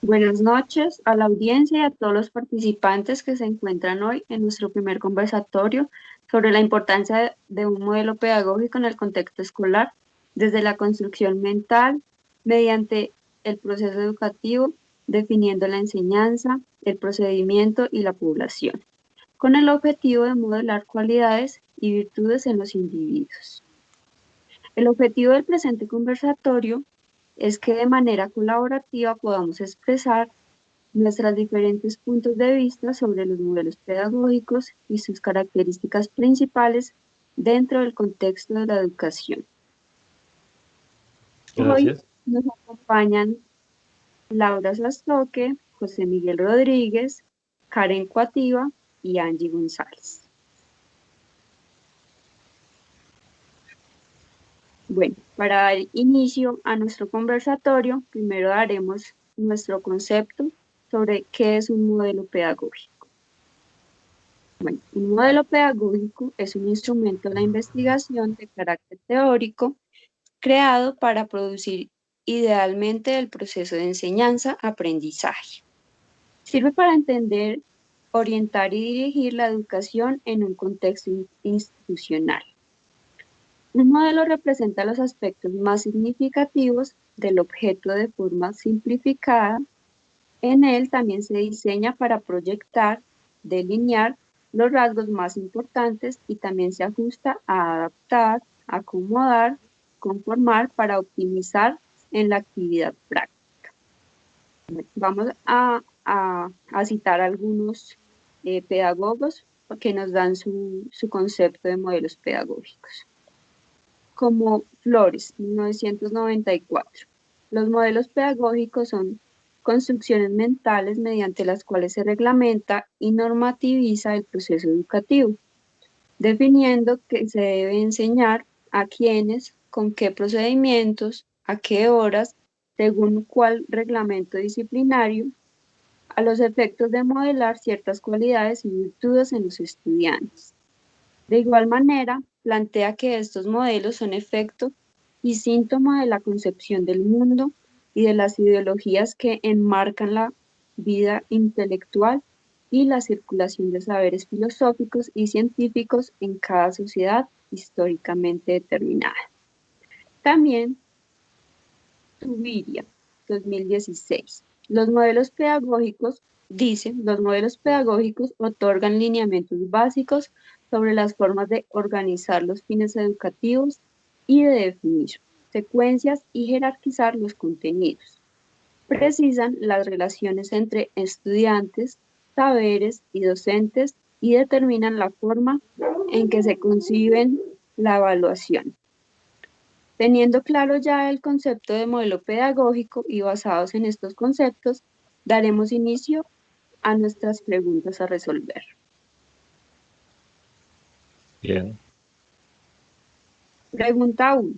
Buenas noches a la audiencia y a todos los participantes que se encuentran hoy en nuestro primer conversatorio sobre la importancia de un modelo pedagógico en el contexto escolar, desde la construcción mental, mediante el proceso educativo, definiendo la enseñanza, el procedimiento y la población, con el objetivo de modelar cualidades y virtudes en los individuos. El objetivo del presente conversatorio es que de manera colaborativa podamos expresar nuestros diferentes puntos de vista sobre los modelos pedagógicos y sus características principales dentro del contexto de la educación. Hoy Gracias. nos acompañan Laura Sastoque, José Miguel Rodríguez, Karen Cuativa y Angie González. Bueno, para dar inicio a nuestro conversatorio, primero daremos nuestro concepto sobre qué es un modelo pedagógico. Bueno, un modelo pedagógico es un instrumento de la investigación de carácter teórico creado para producir idealmente el proceso de enseñanza-aprendizaje. Sirve para entender, orientar y dirigir la educación en un contexto institucional. Un modelo representa los aspectos más significativos del objeto de forma simplificada. En él también se diseña para proyectar, delinear los rasgos más importantes y también se ajusta a adaptar, acomodar, conformar para optimizar en la actividad práctica. Vamos a citar algunos pedagogos que nos dan su concepto de modelos pedagógicos. Como Flores, 1994. Los modelos pedagógicos son construcciones mentales mediante las cuales se reglamenta y normativiza el proceso educativo, definiendo qué se debe enseñar, a quiénes, con qué procedimientos, a qué horas, según cuál reglamento disciplinario, a los efectos de modelar ciertas cualidades y virtudes en los estudiantes. De igual manera, plantea que estos modelos son efecto y síntoma de la concepción del mundo y de las ideologías que enmarcan la vida intelectual y la circulación de saberes filosóficos y científicos en cada sociedad históricamente determinada. También Zuviria, 2016. Los modelos pedagógicos, los modelos pedagógicos otorgan lineamientos básicos sobre las formas de organizar los fines educativos y de definir secuencias y jerarquizar los contenidos. Precisan las relaciones entre estudiantes, saberes y docentes y determinan la forma en que se conciben la evaluación. Teniendo claro ya el concepto de modelo pedagógico y basados en estos conceptos, daremos inicio a nuestras preguntas a resolver. Bien. Pregunta 1.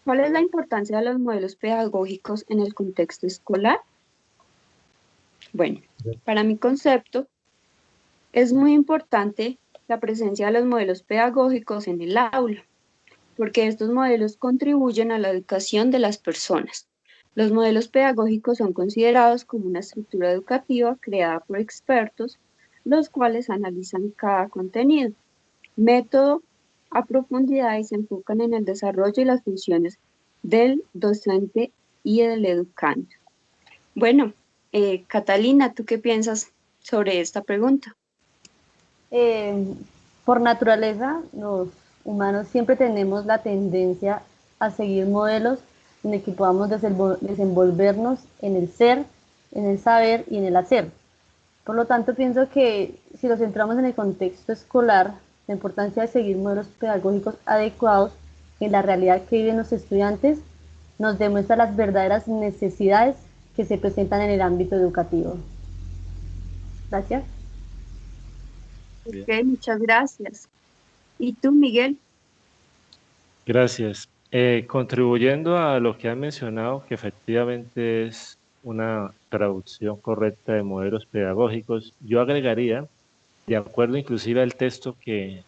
¿Cuál es la importancia de los modelos pedagógicos en el contexto escolar? Bueno, para mi concepto, es muy importante la presencia de los modelos pedagógicos en el aula, porque estos modelos contribuyen a la educación de las personas. Los modelos pedagógicos son considerados como una estructura educativa creada por expertos, los cuales analizan cada contenido, método a profundidad y se enfocan en el desarrollo y las funciones del docente y del educando. Bueno, Catalina, ¿tú qué piensas sobre esta pregunta? Eh, por naturaleza, los humanos siempre tenemos la tendencia a seguir modelos en el que podamos desenvolvernos en el ser, en el saber y en el hacer. Por lo tanto, pienso que si lo centramos en el contexto escolar, la importancia de seguir modelos pedagógicos adecuados en la realidad que viven los estudiantes nos demuestra las verdaderas necesidades que se presentan en el ámbito educativo. Gracias. Ok, muchas gracias. ¿Y tú, Miguel? Gracias. Contribuyendo a lo que han mencionado, que efectivamente es una traducción correcta de modelos pedagógicos, yo agregaría, de acuerdo inclusive al texto que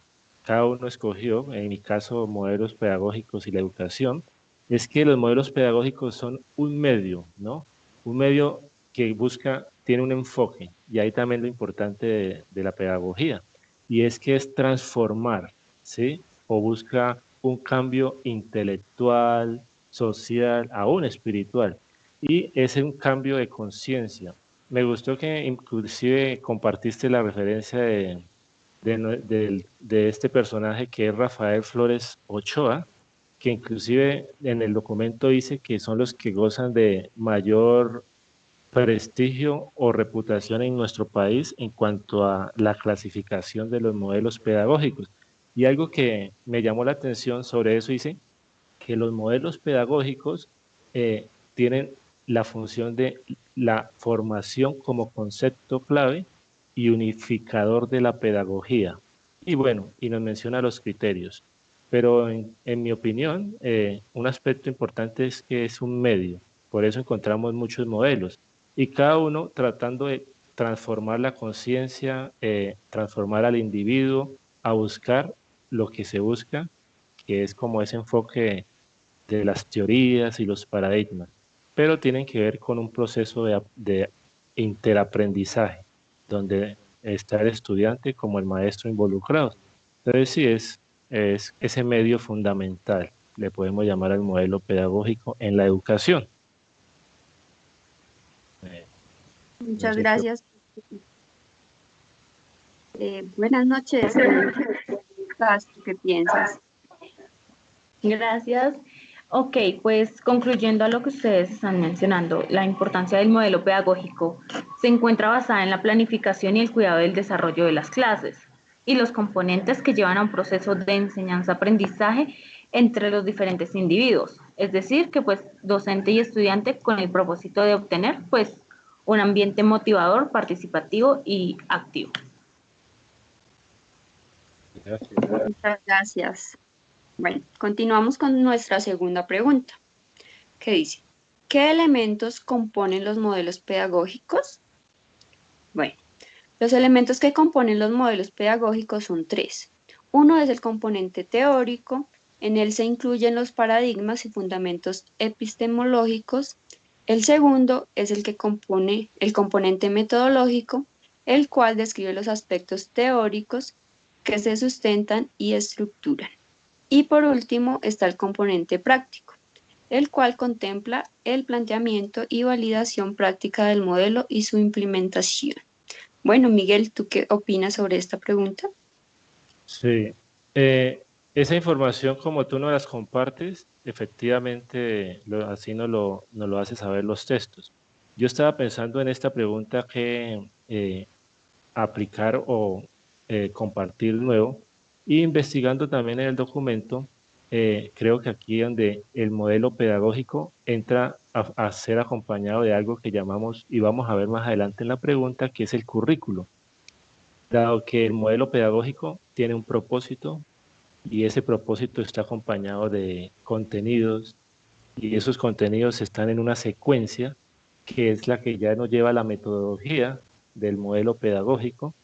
cada uno escogió, en mi caso modelos pedagógicos y la educación, es que los modelos pedagógicos son un medio, ¿no? Un medio que busca, tiene un enfoque, y ahí también lo importante de la pedagogía, y es que es transformar, ¿sí? O busca un cambio intelectual, social, aún espiritual, y es un cambio de conciencia. Me gustó que inclusive compartiste la referencia de este personaje que es Rafael Flores Ochoa, que inclusive en el documento dice que son los que gozan de mayor prestigio o reputación en nuestro país en cuanto a la clasificación de los modelos pedagógicos. Y algo que me llamó la atención sobre eso dice que los modelos pedagógicos tienen la función de la formación como concepto clave y unificador de la pedagogía. Y bueno, y nos menciona los criterios. Pero en mi opinión, un aspecto importante es que es un medio. Por eso encontramos muchos modelos. Y cada uno tratando de transformar la conciencia, transformar al individuo a buscar lo que se busca, que es como ese enfoque de las teorías y los paradigmas, pero tienen que ver con un proceso de interaprendizaje, donde está el estudiante como el maestro involucrados. Entonces sí es ese medio fundamental, le podemos llamar al modelo pedagógico en la educación. No Muchas sé qué. gracias. Buenas noches. ¿Cómo estás? ¿Tú qué piensas? Gracias. Ok, pues concluyendo a lo que ustedes están mencionando, la importancia del modelo pedagógico se encuentra basada en la planificación y el cuidado del desarrollo de las clases y los componentes que llevan a un proceso de enseñanza-aprendizaje entre los diferentes individuos, es decir, que pues docente y estudiante con el propósito de obtener pues un ambiente motivador, participativo y activo. Gracias. Muchas gracias. Bueno, continuamos con nuestra segunda pregunta, que dice, ¿qué elementos componen los modelos pedagógicos? Bueno, los elementos que componen los modelos pedagógicos son tres. Uno es el componente teórico, en él se incluyen los paradigmas y fundamentos epistemológicos. El segundo es el que compone el componente metodológico, el cual describe los aspectos teóricos que se sustentan y estructuran. Y por último está el componente práctico, el cual contempla el planteamiento y validación práctica del modelo y su implementación. Bueno, Miguel, ¿tú qué opinas sobre esta pregunta? Sí, esa información como tú nos las compartes, efectivamente así nos lo hace saber los textos. Yo estaba pensando en esta pregunta que aplicar o compartir nuevo, y investigando también en el documento, creo que aquí donde el modelo pedagógico entra a ser acompañado de algo que llamamos, y vamos a ver más adelante en la pregunta, que es el currículo. Dado que el modelo pedagógico tiene un propósito y ese propósito está acompañado de contenidos y esos contenidos están en una secuencia que es la que ya nos lleva a la metodología del modelo pedagógico.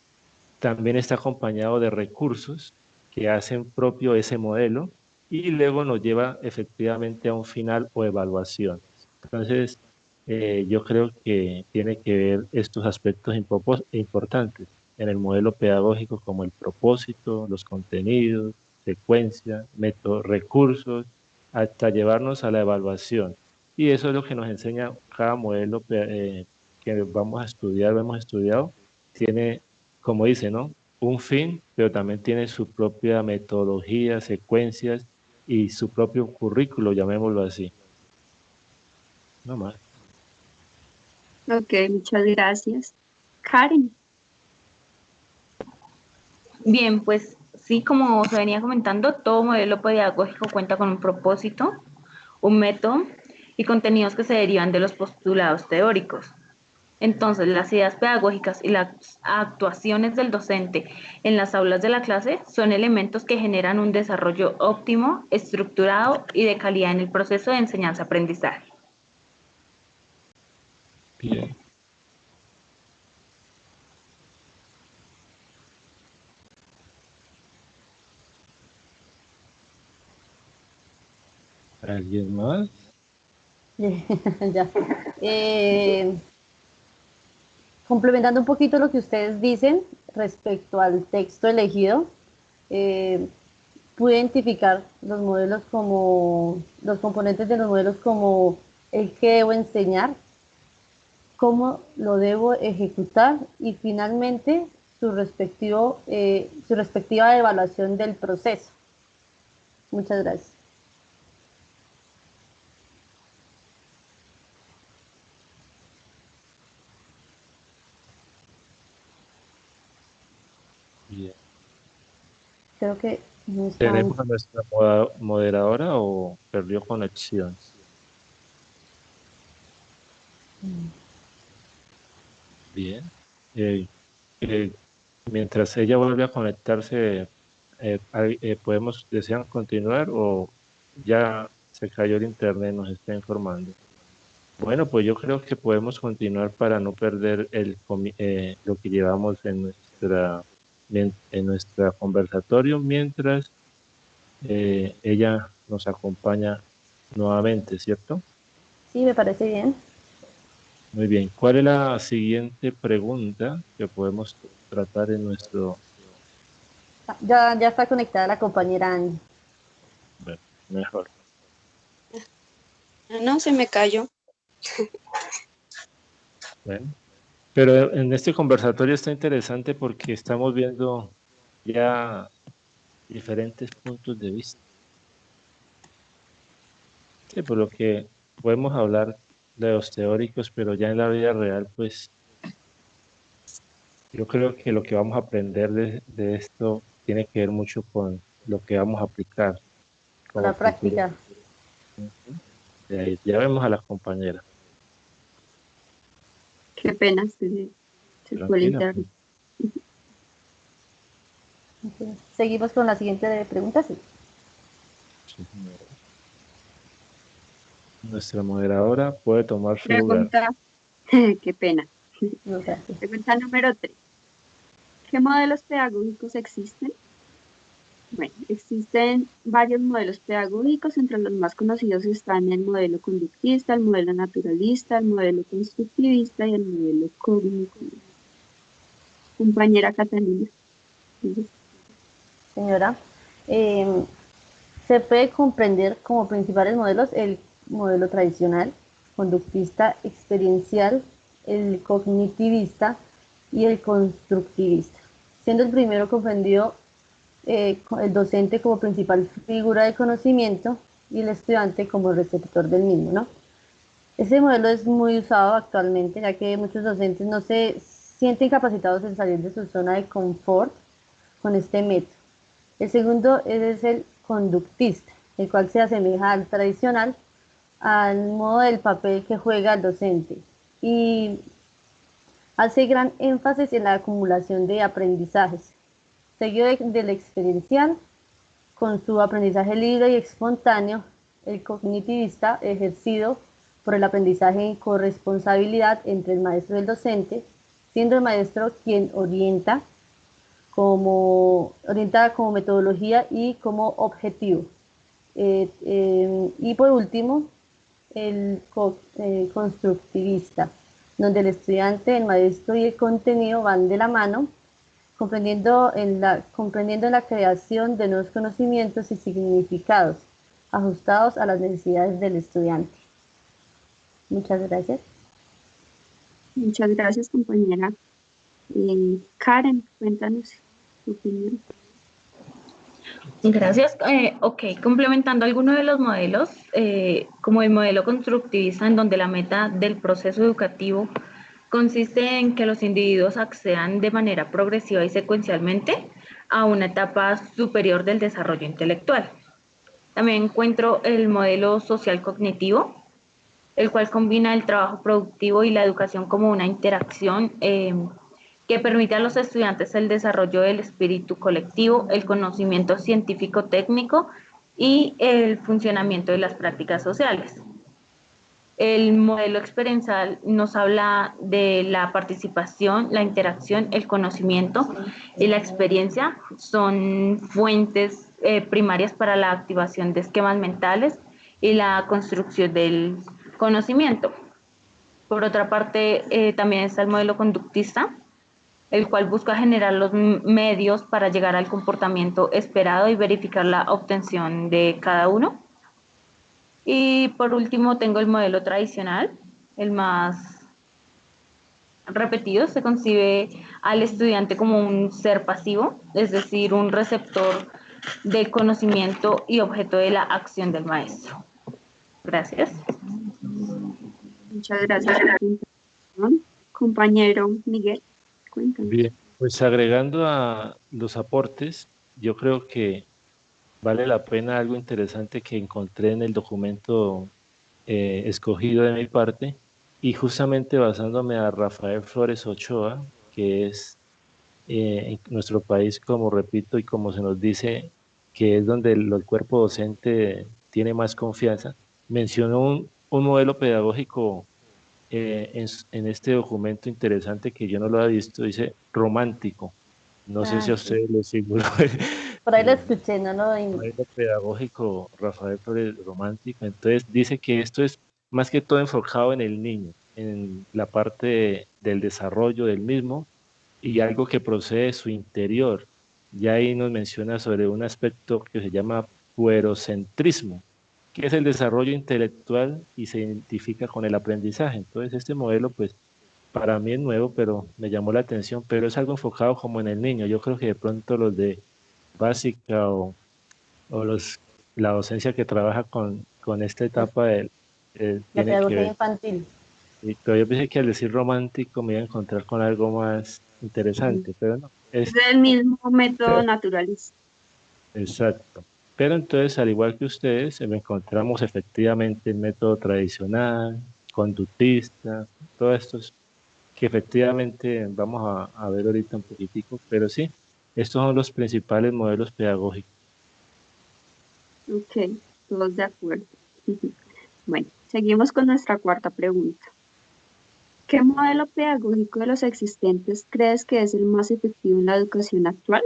También está acompañado de recursos que hacen propio ese modelo y luego nos lleva efectivamente a un final o evaluación. Entonces, yo creo que tiene que ver estos aspectos importantes en el modelo pedagógico como el propósito, los contenidos, secuencia, métodos, recursos, hasta llevarnos a la evaluación. Y eso es lo que nos enseña cada modelo que vamos a estudiar, hemos estudiado, tiene, como dice, ¿no? Un fin, pero también tiene su propia metodología, secuencias y su propio currículo, llamémoslo así. No más. Ok, muchas gracias. Karen, Bien, pues sí, como se venía comentando, todo modelo pedagógico cuenta con un propósito, un método y contenidos que se derivan de los postulados teóricos. Entonces, las ideas pedagógicas y las actuaciones del docente en las aulas de la clase son elementos que generan un desarrollo óptimo, estructurado y de calidad en el proceso de enseñanza-aprendizaje. Bien. ¿Alguien más? Ya. Eh, complementando un poquito lo que ustedes dicen respecto al texto elegido, eh, pude identificar los modelos como, los componentes de los modelos como el que debo enseñar, cómo lo debo ejecutar y finalmente su respectiva evaluación del proceso. Muchas gracias. Bien. Creo que no está. ¿Tenemos a nuestra moderadora o perdió conexión? Bien. Eh, eh, Mientras ella vuelve a conectarse, ¿desean continuar o ya se cayó el internet, nos está informando? Bueno, pues yo creo que podemos continuar para no perder lo que llevamos en nuestra conversatorio mientras ella nos acompaña nuevamente, ¿cierto? Sí, me parece bien. Muy bien. ¿Cuál es la siguiente pregunta que podemos tratar en nuestro... Ya está conectada la compañera Angie. Bueno, mejor. No, se me cayó. Bueno, pero en este conversatorio está interesante porque estamos viendo ya diferentes puntos de vista. Sí, por lo que podemos hablar de los teóricos, pero ya en la vida real, pues yo creo que lo que vamos a aprender de esto tiene que ver mucho con lo que vamos a aplicar Con la como futuro. práctica. Ujú. Ya vemos a las compañeras. Qué pena, se fue el Tranquila, pues. internet. Ok. Seguimos con la siguiente pregunta. Sí. Sí, señora. Nuestra moderadora puede tomar su lugar. Pregunta, qué pena. No, gracias. Pregunta número 3. ¿Qué modelos pedagógicos existen? Bueno, existen varios modelos pedagógicos, entre los más conocidos están el modelo conductista, el modelo naturalista, el modelo constructivista y el modelo cognitivo. Compañera Catalina. Señora, eh, se puede comprender como principales modelos el modelo tradicional, conductista, experiencial, el cognitivista y el constructivista, siendo el primero comprendido el docente como principal figura de conocimiento y el estudiante como receptor del mismo, ¿no? Ese modelo es muy usado actualmente, ya que muchos docentes no se sienten capacitados en salir de su zona de confort con este método. El segundo es el conductista, el cual se asemeja al tradicional, al modo del papel que juega el docente y hace gran énfasis en la acumulación de aprendizajes, seguido del experiencial, con su aprendizaje libre y espontáneo, el cognitivista ejercido por el aprendizaje en corresponsabilidad entre el maestro y el docente, siendo el maestro quien orienta como metodología y como objetivo. Y por último, el constructivista, donde el estudiante, el maestro y el contenido van de la mano, comprendiendo la creación de nuevos conocimientos y significados ajustados a las necesidades del estudiante. Muchas gracias. Muchas gracias, compañera. Karen, cuéntanos tu opinión. Gracias. Ok, complementando algunos de los modelos, como el modelo constructivista, en donde la meta del proceso educativo consiste en que los individuos accedan de manera progresiva y secuencialmente a una etapa superior del desarrollo intelectual. También encuentro el modelo social cognitivo, el cual combina el trabajo productivo y la educación como una interacción que permite a los estudiantes el desarrollo del espíritu colectivo, el conocimiento científico-técnico y el funcionamiento de las prácticas sociales. El modelo experiencial nos habla de la participación, la interacción, el conocimiento y la experiencia. Son fuentes primarias para la activación de esquemas mentales y la construcción del conocimiento. Por otra parte, también está el modelo conductista, el cual busca generar los medios para llegar al comportamiento esperado y verificar la obtención de cada uno. Y por último tengo el modelo tradicional, el más repetido. Se concibe al estudiante como un ser pasivo, es decir, un receptor de conocimiento y objeto de la acción del maestro. Gracias. Muchas gracias por tu intervención. Compañero Miguel, cuéntanos. Bien, pues agregando a los aportes, yo creo que vale la pena algo interesante que encontré en el documento escogido de mi parte, y justamente basándome a Rafael Flores Ochoa, que es en nuestro país, como repito y como se nos dice, que es donde el cuerpo docente tiene más confianza, mencionó un modelo pedagógico en este documento interesante que yo no lo había visto, dice romántico. No sé si Ah, a sí. ustedes les figuró Por ahí lo el escuché, no lo modelo pedagógico Rafael Flores romántico. Entonces dice que esto es más que todo enfocado en el niño, en la parte del desarrollo del mismo y algo que procede de su interior. Ya ahí nos menciona sobre un aspecto que se llama puerocentrismo, que es el desarrollo intelectual y se identifica con el aprendizaje. Entonces este modelo, pues para mí es nuevo, pero me llamó la atención, pero es algo enfocado como en el niño. Yo creo que de pronto los de básica o la docencia que trabaja con esta etapa la tiene que pedagogía ver. infantil. Pero yo pensé que al decir romántico me iba a encontrar con algo más interesante, pero no, Es el mismo método naturalista. exacto. Pero entonces, al igual que ustedes, encontramos efectivamente el método tradicional, conductista, todos estos que efectivamente vamos a ver ahorita un poquitico, pero sí, estos son los principales modelos pedagógicos. Ok, todos de acuerdo. Bueno, seguimos con nuestra cuarta pregunta. ¿Qué modelo pedagógico de los existentes crees que es el más efectivo en la educación actual?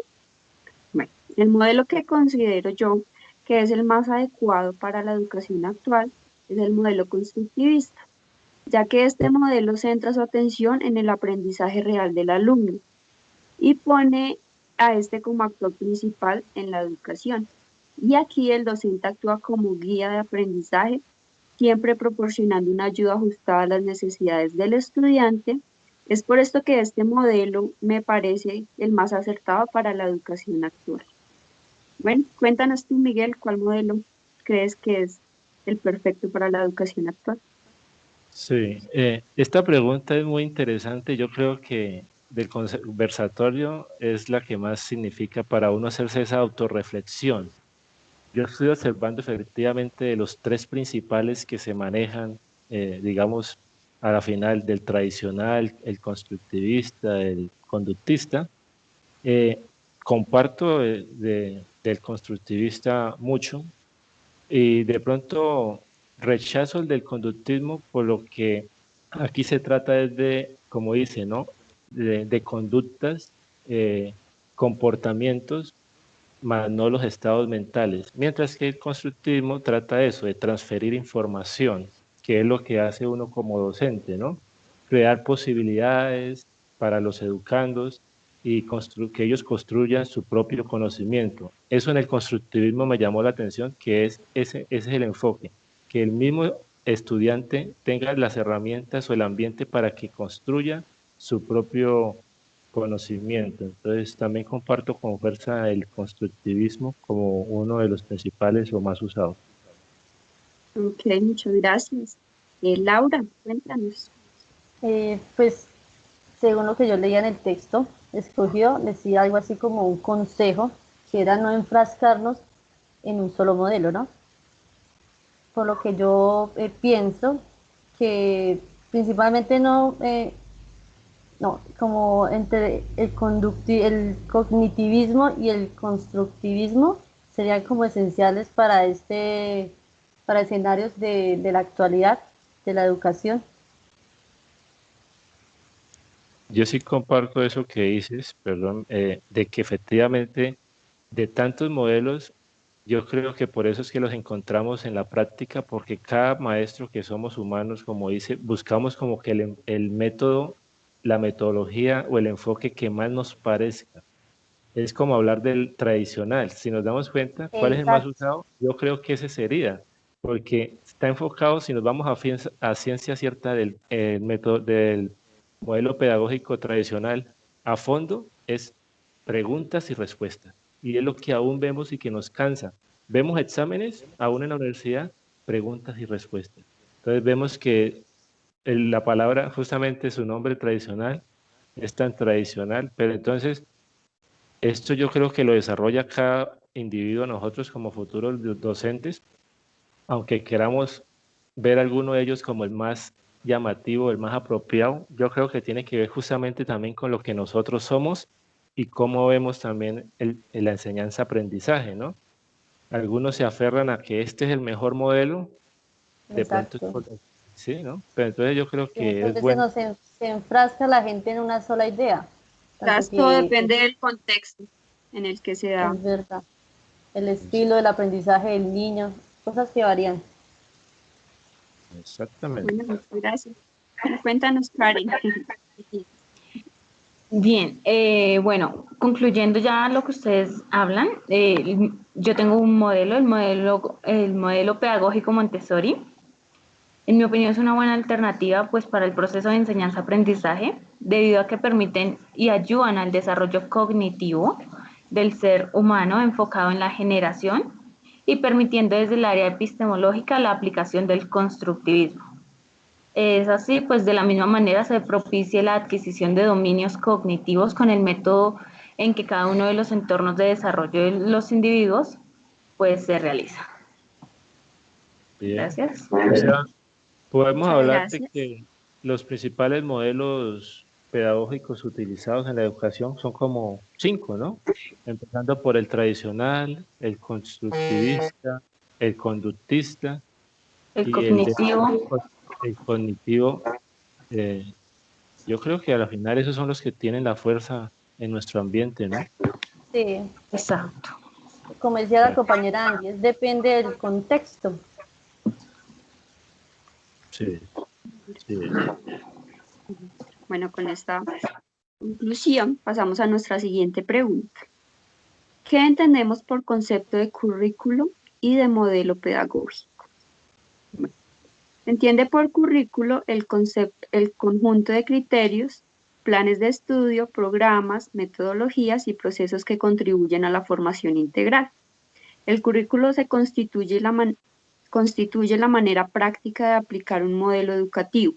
Bueno, el modelo que considero yo que es el más adecuado para la educación actual es el modelo constructivista, ya que este modelo centra su atención en el aprendizaje real del alumno y pone a este como actor principal en la educación. Y aquí el docente actúa como guía de aprendizaje, siempre proporcionando una ayuda ajustada a las necesidades del estudiante. Es por esto que este modelo me parece el más acertado para la educación actual. Bueno, cuéntanos tú, Miguel, ¿cuál modelo crees que es el perfecto para la educación actual? Sí, esta pregunta es muy interesante. Yo creo que del conversatorio es la que más significa para uno hacerse esa autorreflexión. Yo estoy observando efectivamente de los tres principales que se manejan, digamos, a la final del tradicional, el constructivista, el conductista. Eh, Comparto del constructivista mucho y de pronto rechazo el del conductismo por lo que aquí se trata es de, como dice, ¿no? De conductas, comportamientos, más no los estados mentales. Mientras que el constructivismo trata eso, de transferir información, que es lo que hace uno como docente, ¿no? Crear posibilidades para los educandos y que ellos construyan su propio conocimiento. Eso en el constructivismo me llamó la atención, que ese es el enfoque, que el mismo estudiante tenga las herramientas o el ambiente para que construya su propio conocimiento. Entonces también comparto con fuerza el constructivismo como uno de los principales o más usados. Ok, muchas gracias. Laura, cuéntanos. Pues según lo que yo leía en el texto, escogió, decía algo así como un consejo, que era no enfrascarnos en un solo modelo, ¿no? Por lo que yo pienso que principalmente no, como entre el cognitivismo y el constructivismo serían como esenciales para para escenarios de la actualidad, de la educación. Yo sí comparto eso que dices, perdón, de que efectivamente de tantos modelos Yo creo que por eso es que los encontramos en la práctica, porque cada maestro que somos humanos, como dice, buscamos como que el método, la metodología o el enfoque que más nos parezca. Es como hablar del tradicional. Si nos damos cuenta, ¿cuál es el más Exacto. usado? Yo creo que ese sería, porque está enfocado, si nos vamos a ciencia cierta del el método del modelo pedagógico tradicional, a fondo es preguntas y respuestas. Y es lo que aún vemos y que nos cansa. Vemos exámenes, aún en la universidad, preguntas y respuestas. Entonces vemos que la palabra, justamente su nombre tradicional, es tan tradicional, pero entonces esto yo creo que lo desarrolla cada individuo, nosotros como futuros docentes, aunque queramos ver alguno de ellos como el más llamativo, el más apropiado, yo creo que tiene que ver justamente también con lo que nosotros somos y cómo vemos también la enseñanza-aprendizaje, ¿no? Algunos se aferran a que este es el mejor modelo, de pronto es Exacto. sí, ¿no? Pero entonces yo creo Y que muchas es veces bueno. se enfrasca la gente en una sola idea, tanto Todo que depende del contexto en el que se da. es verdad, el estilo del aprendizaje del niño, cosas que varían. Exactamente. Bueno, muchas gracias. Cuéntanos, Karen. Bien, bueno, concluyendo ya lo que ustedes hablan, yo tengo un modelo, el modelo pedagógico Montessori. En mi opinión es una buena alternativa pues para el proceso de enseñanza-aprendizaje, debido a que permiten y ayudan al desarrollo cognitivo del ser humano enfocado en la generación y permitiendo desde el área epistemológica la aplicación del constructivismo. Es así, pues de la misma manera se propicia la adquisición de dominios cognitivos con el método en que cada uno de los entornos de desarrollo de los individuos pues se realiza. Bien. Gracias. O sea, podemos Muchas hablar de gracias. que los principales modelos pedagógicos utilizados en la educación son como 5, ¿no? Empezando por el tradicional, el constructivista, el conductista El y el, cognitivo. el cognitivo. eh, yo creo que a la final esos son los que tienen la fuerza en nuestro ambiente, ¿no? Sí, Exacto. como decía la compañera Angie, depende del contexto. Sí, sí. Bueno, con esta conclusión pasamos a nuestra siguiente pregunta. ¿Qué entendemos por concepto de currículo y de modelo pedagógico? Bueno, se entiende por currículo el concepto, el conjunto de criterios, planes de estudio, programas, metodologías y procesos que contribuyen a la formación integral. El currículo se constituye la manera práctica de aplicar un modelo educativo.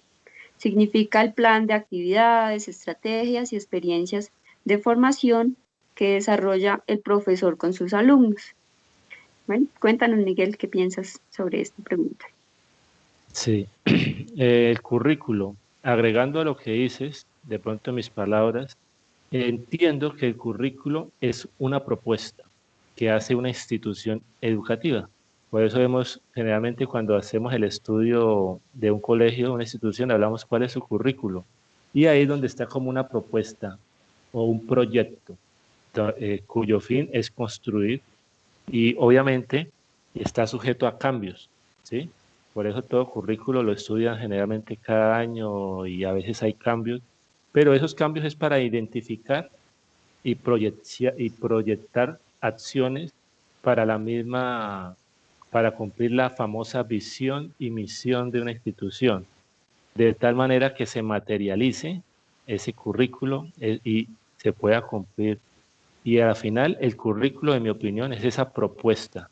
Significa el plan de actividades, estrategias y experiencias de formación que desarrolla el profesor con sus alumnos. Bueno, cuéntanos, Miguel, ¿qué piensas sobre esta pregunta? Sí. El currículo, agregando a lo que dices, de pronto en mis palabras, entiendo que el currículo es una propuesta que hace una institución educativa. Por eso vemos generalmente cuando hacemos el estudio de un colegio, una institución, hablamos cuál es su currículo. Y ahí es donde está como una propuesta o un proyecto cuyo fin es construir y obviamente está sujeto a cambios, ¿sí? Por eso todo currículo lo estudian generalmente cada año y a veces hay cambios, pero esos cambios es para identificar y proyectar acciones para la misma, para cumplir la famosa visión y misión de una institución, de tal manera que se materialice ese currículo y se pueda cumplir. Y al final el currículo, en mi opinión, es esa propuesta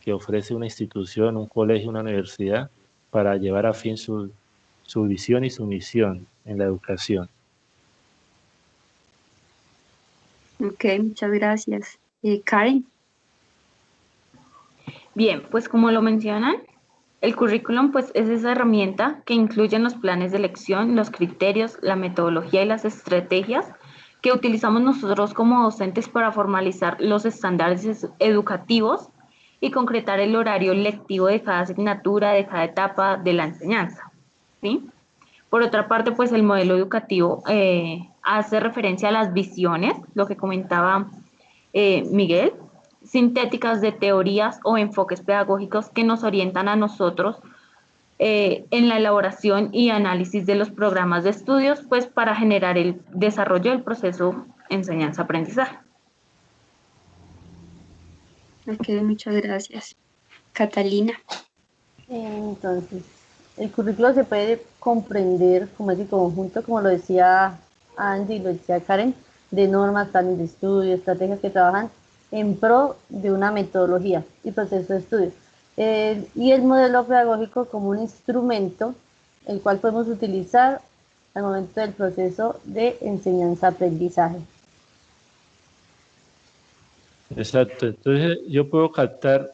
que ofrece una institución, un colegio, una universidad para llevar a fin su visión y su misión en la educación. Ok, muchas gracias. Karen. Bien, pues como lo mencionan, el currículum pues es esa herramienta que incluye los planes de elección, los criterios, la metodología y las estrategias que utilizamos nosotros como docentes para formalizar los estándares educativos y concretar el horario lectivo de cada asignatura, de cada etapa de la enseñanza, ¿sí? Por otra parte, pues el modelo educativo hace referencia a las visiones, lo que comentaba Miguel, sintéticas de teorías o enfoques pedagógicos que nos orientan a nosotros en la elaboración y análisis de los programas de estudios, pues para generar el desarrollo del proceso enseñanza-aprendizaje. Ok, muchas gracias. Catalina. Entonces, el currículo se puede comprender como ese conjunto, como lo decía Angie y lo decía Karen, de normas, planes de estudio, estrategias que trabajan en pro de una metodología y proceso de estudio. Y el modelo pedagógico como un instrumento el cual podemos utilizar al momento del proceso de enseñanza-aprendizaje. Exacto, entonces yo puedo captar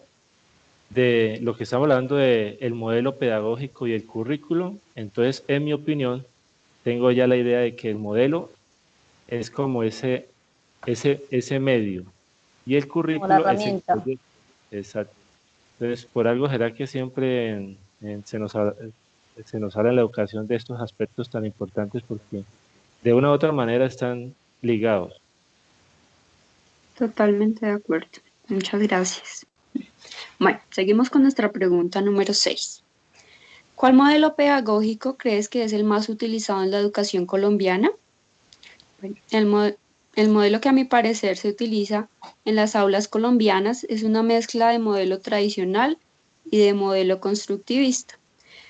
de lo que estamos hablando del modelo pedagógico y el currículo. Entonces, en mi opinión, tengo ya la idea de que el modelo es como ese medio y el Como la currículo es el herramienta. proyecto. Exacto. Entonces, por algo será que siempre se nos habla en la educación de estos aspectos tan importantes porque de una u otra manera están ligados. Totalmente de acuerdo. Muchas gracias. Bueno, seguimos con nuestra pregunta número 6. ¿Cuál modelo pedagógico crees que es el más utilizado en la educación colombiana? Bueno, el modelo que a mi parecer se utiliza en las aulas colombianas es una mezcla de modelo tradicional y de modelo constructivista.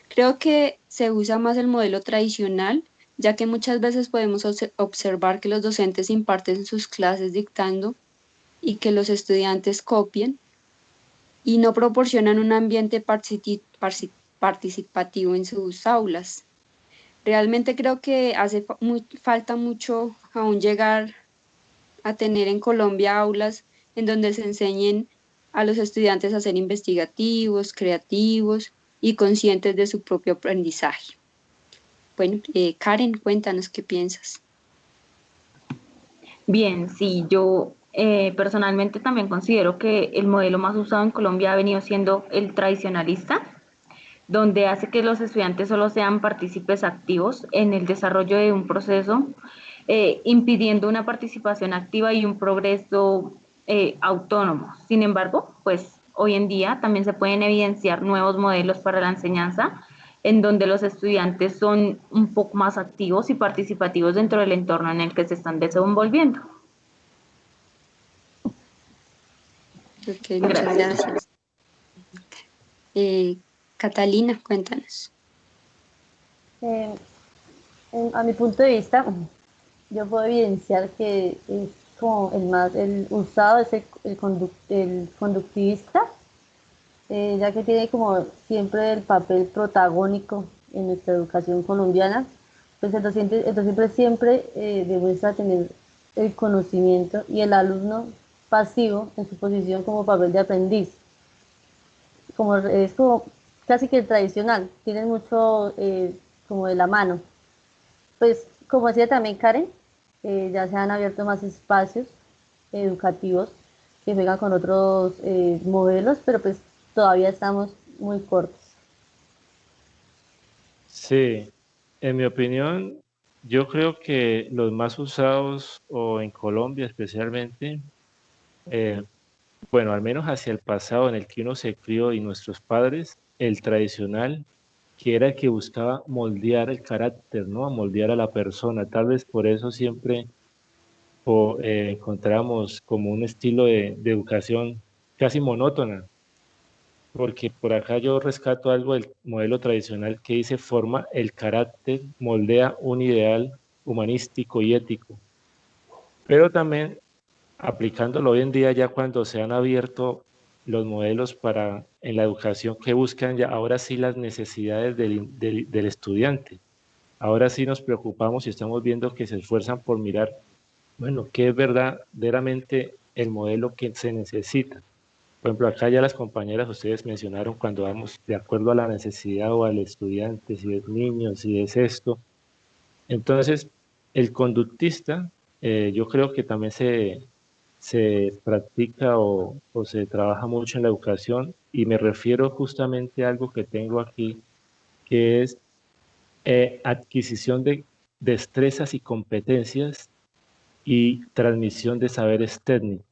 Creo que se usa más el modelo tradicional, ya que muchas veces podemos observar que los docentes imparten sus clases dictando y que los estudiantes copian y no proporcionan un ambiente participativo en sus aulas. Realmente creo que hace falta mucho aún llegar a tener en Colombia aulas en donde se enseñen a los estudiantes a ser investigativos, creativos y conscientes de su propio aprendizaje. Bueno, Karen, cuéntanos qué piensas. Bien, sí, yo personalmente también considero que el modelo más usado en Colombia ha venido siendo el tradicionalista, donde hace que los estudiantes solo sean partícipes activos en el desarrollo de un proceso, impidiendo una participación activa y un progreso autónomo. Sin embargo, pues hoy en día también se pueden evidenciar nuevos modelos para la enseñanza, en donde los estudiantes son un poco más activos y participativos dentro del entorno en el que se están desenvolviendo. Ok, muchas Gracias. gracias. Catalina, cuéntanos. Eh, a mi punto de vista, yo puedo evidenciar que es como el usado es el conductivista, ya que tiene como siempre el papel protagónico en nuestra educación colombiana, pues el docente siempre demuestra tener el conocimiento y el alumno pasivo en su posición como papel de aprendiz. Es como casi que el tradicional, tiene mucho como de la mano. Pues como decía también Karen, ya se han abierto más espacios educativos que juegan con otros modelos, pero pues todavía estamos muy cortos. Sí, en mi opinión, yo creo que los más usados, o en Colombia especialmente, eh, bueno, al menos hacia el pasado en el que uno se crió y nuestros padres, el tradicional, que era el que buscaba moldear el carácter, ¿no? Moldear a la persona. Tal vez por eso siempre encontramos como un estilo de educación casi monótona, porque por acá yo rescato algo del modelo tradicional que dice forma el carácter, moldea un ideal humanístico y ético, pero también aplicándolo hoy en día ya cuando se han abierto los modelos para en la educación que buscan ya ahora sí las necesidades del estudiante. Ahora sí nos preocupamos y estamos viendo que se esfuerzan por mirar, bueno, qué es verdaderamente el modelo que se necesita. Por ejemplo, acá ya las compañeras, ustedes mencionaron cuando vamos de acuerdo a la necesidad o al estudiante, si es niño, si es esto. Entonces, el conductista, yo creo que también se practica o se trabaja mucho en la educación y me refiero justamente a algo que tengo aquí, que es adquisición de destrezas y competencias y transmisión de saberes técnicos.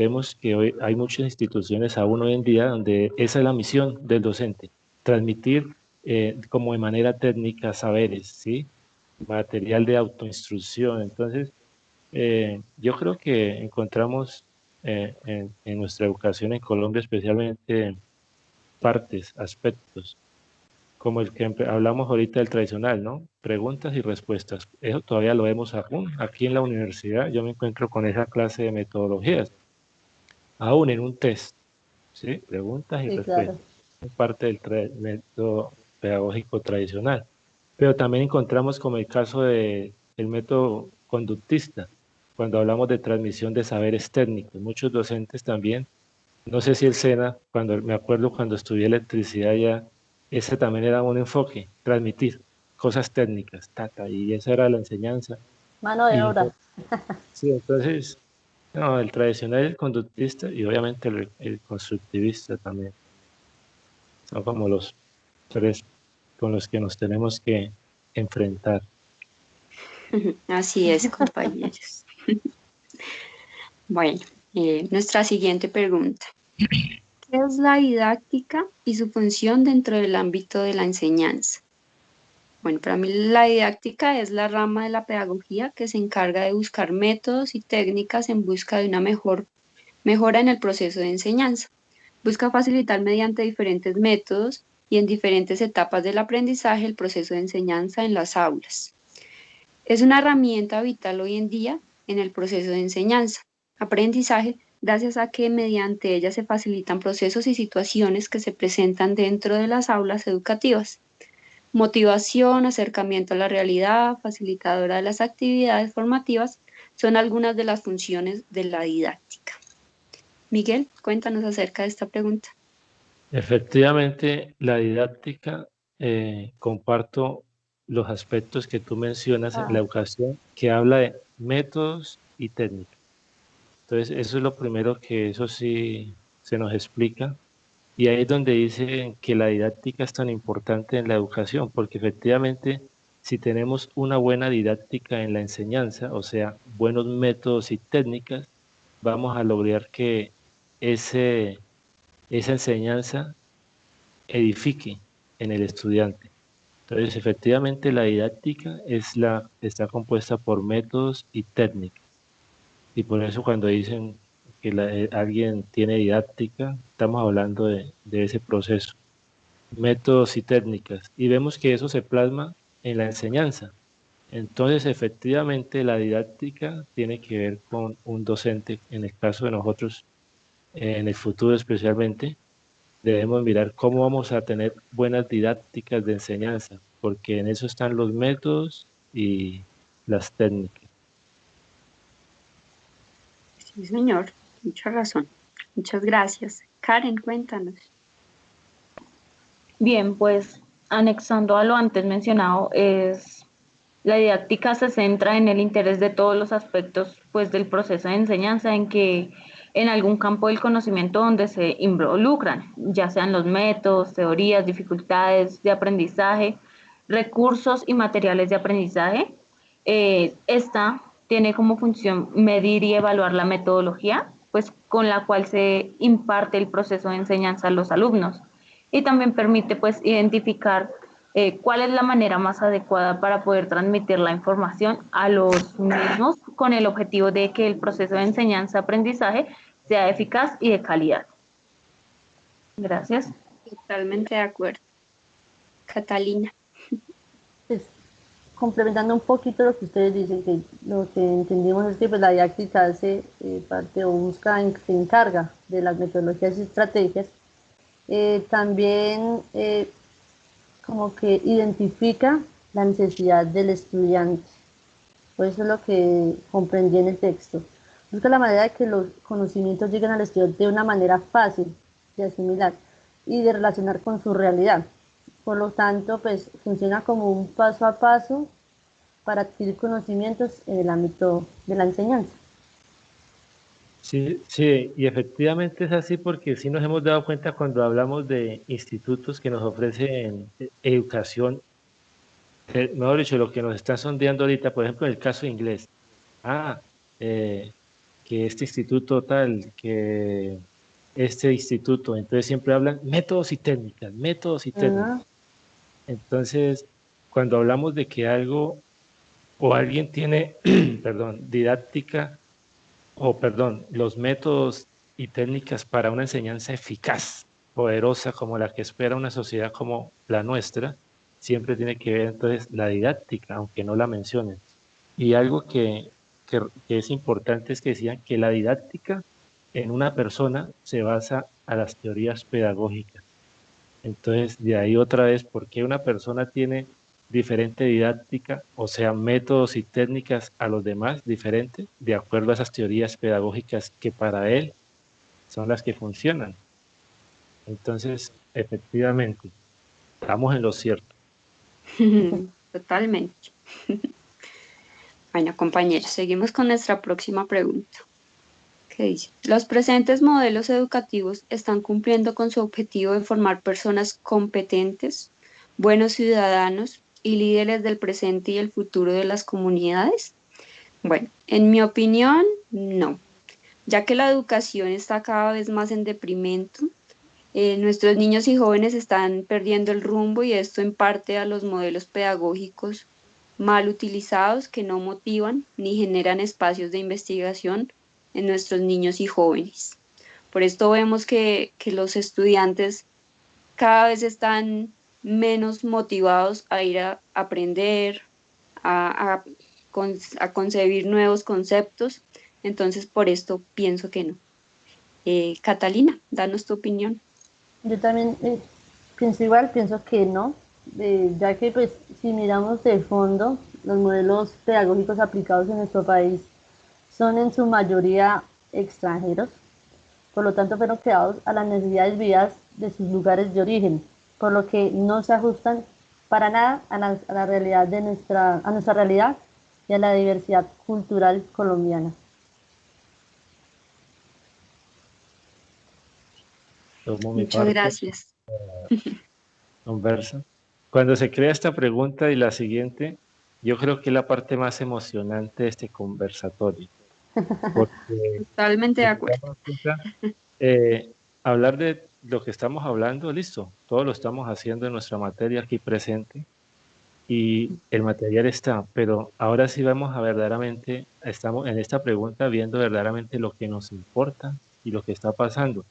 vemos que hoy hay muchas instituciones aún hoy en día donde esa es la misión del docente, transmitir como de manera técnica saberes, ¿sí? Material de autoinstrucción. Entonces, yo creo que encontramos en nuestra educación en Colombia especialmente partes, aspectos, como el que hablamos ahorita del tradicional, ¿no? Preguntas y respuestas. Eso todavía lo vemos aún. Aquí en la universidad yo me encuentro con esa clase de metodologías, aún en un test, ¿sí? Preguntas y Sí, claro. respuestas. Es parte del método pedagógico tradicional. Pero también encontramos como el caso del método conductista, cuando hablamos de transmisión de saberes técnicos. Muchos docentes también, no sé si el SENA, cuando me acuerdo cuando estudié electricidad ya, ese también era un enfoque, transmitir cosas técnicas, y esa era la enseñanza. Mano de Y obra. sí, entonces, no, el tradicional, el conductista y obviamente el constructivista también. Son como los tres con los que nos tenemos que enfrentar. Así es, compañeros. Bueno, nuestra siguiente pregunta. ¿Qué es la didáctica y su función dentro del ámbito de la enseñanza? Bueno, para mí la didáctica es la rama de la pedagogía que se encarga de buscar métodos y técnicas en busca de una mejora en el proceso de enseñanza. Busca facilitar mediante diferentes métodos y en diferentes etapas del aprendizaje el proceso de enseñanza en las aulas. Es una herramienta vital hoy en día en el proceso de enseñanza, aprendizaje, gracias a que mediante ella se facilitan procesos y situaciones que se presentan dentro de las aulas educativas. Motivación, acercamiento a la realidad, facilitadora de las actividades formativas, son algunas de las funciones de la didáctica. Miguel, cuéntanos acerca de esta pregunta. Efectivamente, la didáctica, comparto los aspectos que tú mencionas en Ah, la educación, que habla de métodos y técnicas. Entonces, eso es lo primero que eso sí se nos explica. Y ahí es donde dicen que la didáctica es tan importante en la educación, porque efectivamente, si tenemos una buena didáctica en la enseñanza, o sea, buenos métodos y técnicas, vamos a lograr que esa enseñanza edifique en el estudiante. Entonces, efectivamente, la didáctica está compuesta por métodos y técnicas. Y por eso cuando dicen que alguien tiene didáctica, estamos hablando de ese proceso, métodos y técnicas. Y vemos que eso se plasma en la enseñanza. Entonces, efectivamente, la didáctica tiene que ver con un docente, en el caso de nosotros, en el futuro especialmente, debemos mirar cómo vamos a tener buenas didácticas de enseñanza, porque en eso están los métodos y las técnicas. Sí, señor, mucha razón. Muchas gracias. Karen, cuéntanos. Bien, pues anexando a lo antes mencionado, la didáctica se centra en el interés de todos los aspectos pues, del proceso de enseñanza en que en algún campo del conocimiento donde se involucran, ya sean los métodos, teorías, dificultades de aprendizaje, recursos y materiales de aprendizaje. Esta tiene como función medir y evaluar la metodología, pues con la cual se imparte el proceso de enseñanza a los alumnos y también permite pues identificar cuál es la manera más adecuada para poder transmitir la información a los mismos con el objetivo de que el proceso de enseñanza-aprendizaje sea eficaz y de calidad. Gracias. Totalmente de acuerdo. Catalina. pues, complementando un poquito lo que ustedes dicen, que lo que entendimos es que pues, la didáctica hace parte o busca, se encarga de las metodologías y estrategias. También como que identifica la necesidad del estudiante. Por eso es lo que comprendí en el texto. Busca la manera de que los conocimientos lleguen al estudiante de una manera fácil de asimilar y de relacionar con su realidad. Por lo tanto, pues funciona como un paso a paso para adquirir conocimientos en el ámbito de la enseñanza. Sí, sí, y efectivamente es así porque sí nos hemos dado cuenta cuando hablamos de institutos que nos ofrecen educación, mejor dicho, lo que nos están sondeando ahorita, por ejemplo, en el caso de inglés. Ah, que este instituto tal, que este instituto, entonces siempre hablan métodos y técnicas, métodos y técnicas. Ah, Entonces, cuando hablamos de que algo o alguien tiene, perdón, didáctica o perdón, los métodos y técnicas para una enseñanza eficaz, poderosa como la que espera una sociedad como la nuestra, siempre tiene que ver entonces la didáctica, aunque no la mencionen. Y algo que es importante es que decían que la didáctica en una persona se basa a las teorías pedagógicas. Entonces, de ahí otra vez, ¿por qué una persona tiene diferente didáctica, o sea, métodos y técnicas a los demás diferentes, de acuerdo a esas teorías pedagógicas que para él son las que funcionan? Entonces, efectivamente, estamos en lo cierto. Totalmente. Bueno, compañeros, seguimos con nuestra próxima pregunta. ¿Qué dice? ¿Los presentes modelos educativos están cumpliendo con su objetivo de formar personas competentes, buenos ciudadanos y líderes del presente y el futuro de las comunidades? Bueno, en mi opinión, no, ya que la educación está cada vez más en deprimento. Nuestros niños y jóvenes están perdiendo el rumbo y esto en parte a los modelos pedagógicos mal utilizados que no motivan ni generan espacios de investigación en nuestros niños y jóvenes. Por esto vemos que los estudiantes cada vez están menos motivados a ir a aprender, a, a concebir nuevos conceptos. Entonces, por esto pienso que no. Catalina, danos tu opinión. yo también pienso igual, pienso que no, ya que pues si miramos de fondo, los modelos pedagógicos aplicados en nuestro país son en su mayoría extranjeros, por lo tanto fueron creados a las necesidades vividas de sus lugares de origen, por lo que no se ajustan para nada a la realidad de a nuestra realidad y a la diversidad cultural colombiana. Tomo mi Muchas parte, gracias. conversa. Cuando se crea esta pregunta y la siguiente, yo creo que es la parte más emocionante de este conversatorio, porque Totalmente de si nos acuerdo. damos cuenta, eh, hablar de lo que estamos hablando, listo, todo lo estamos haciendo en nuestra materia aquí presente y el material está, pero ahora sí vamos a verdaderamente, estamos en esta pregunta viendo verdaderamente lo que nos importa y lo que está pasando.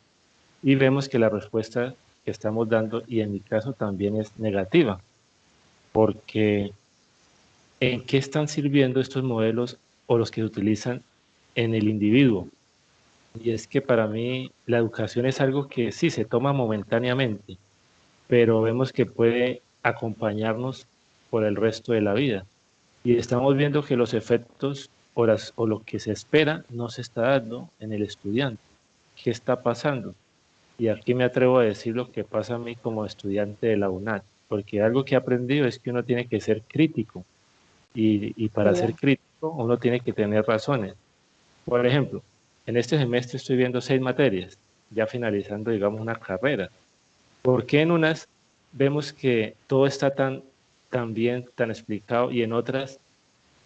Y vemos que la respuesta que estamos dando, y en mi caso también es negativa, porque ¿en qué están sirviendo estos modelos o los que se utilizan en el individuo? Y es que para mí la educación es algo que sí se toma momentáneamente, pero vemos que puede acompañarnos por el resto de la vida. Y estamos viendo que los efectos o lo que se espera no se está dando en el estudiante. ¿Qué está pasando? Y aquí me atrevo a decir lo que pasa a mí como estudiante de la UNAD, porque algo que he aprendido es que uno tiene que ser crítico y para Sí, ser crítico uno tiene que tener razones. Por ejemplo, en este semestre estoy viendo 6 materias, ya finalizando, digamos, una carrera. ¿Por qué en unas vemos que todo está tan bien, tan explicado y en otras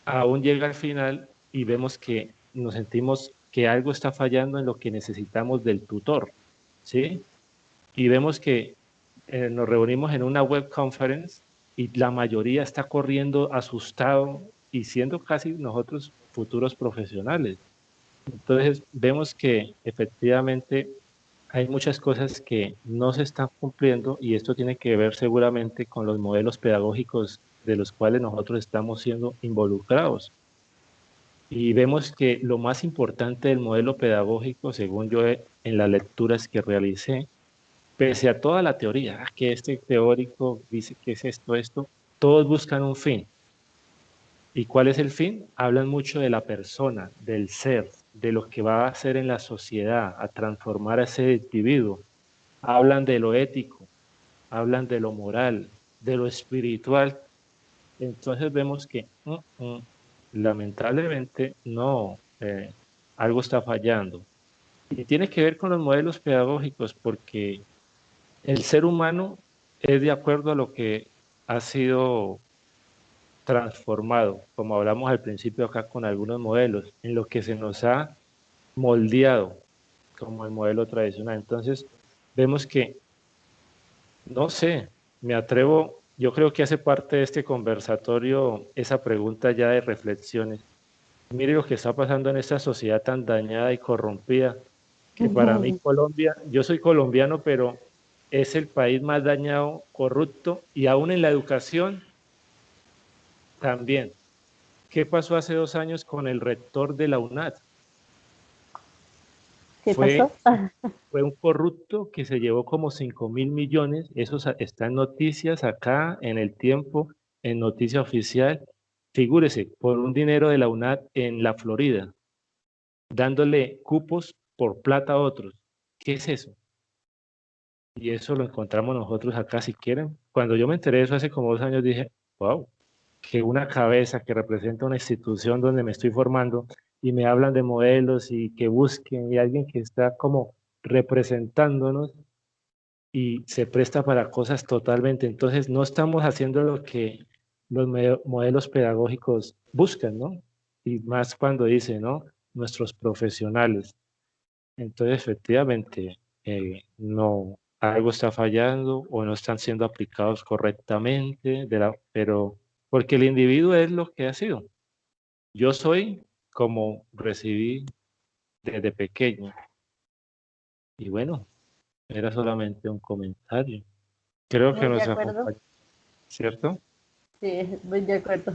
aún llega al final y vemos que nos sentimos que algo está fallando en lo que necesitamos del tutor, ¿sí? Y vemos que nos reunimos en una web conference y la mayoría está corriendo asustado y siendo casi nosotros futuros profesionales. Entonces vemos que efectivamente hay muchas cosas que no se están cumpliendo y esto tiene que ver seguramente con los modelos pedagógicos de los cuales nosotros estamos siendo involucrados. Y vemos que lo más importante del modelo pedagógico, según yo en las lecturas que realicé, pese a toda la teoría, que este teórico dice que es esto, todos buscan un fin. ¿Y cuál es el fin? Hablan mucho de la persona, del ser, de lo que va a hacer en la sociedad, a transformar a ese individuo. Hablan de lo ético, hablan de lo moral, de lo espiritual. Entonces vemos que lamentablemente no, algo está fallando. Y tiene que ver con los modelos pedagógicos porque el ser humano es de acuerdo a lo que ha sido transformado, como hablamos al principio acá con algunos modelos, en lo que se nos ha moldeado como el modelo tradicional. Entonces, vemos que, no sé, me atrevo, yo creo que hace parte de este conversatorio esa pregunta ya de reflexiones. Mire lo que está pasando en esta sociedad tan dañada y corrompida, que para mí Colombia, yo soy colombiano, pero es el país más dañado, corrupto, y aún en la educación también. ¿Qué pasó hace 2 años con el rector de la UNAD? ¿Qué pasó? Fue un corrupto que se llevó como 5.000 millones, eso está en noticias acá, en El Tiempo, en noticia oficial. Figúrese, por un dinero de la UNAD en la Florida, dándole cupos por plata a otros. ¿Qué es eso? Y eso lo encontramos nosotros acá, si quieren. Cuando yo me enteré de eso hace como 2 años, dije, wow, que una cabeza que representa una institución donde me estoy formando y me hablan de modelos y que busquen y alguien que está como representándonos y se presta para cosas totalmente. Entonces, no estamos haciendo lo que los modelos pedagógicos buscan, ¿no? Y más cuando dice, ¿no? Nuestros profesionales. Entonces, efectivamente, no, algo está fallando o no están siendo aplicados correctamente, pero porque el individuo es lo que ha sido. Yo soy como recibí desde pequeño. Y bueno, era solamente un comentario. Creo que Muy de nos acuerdo. acompaña, ¿cierto? Sí, muy de acuerdo.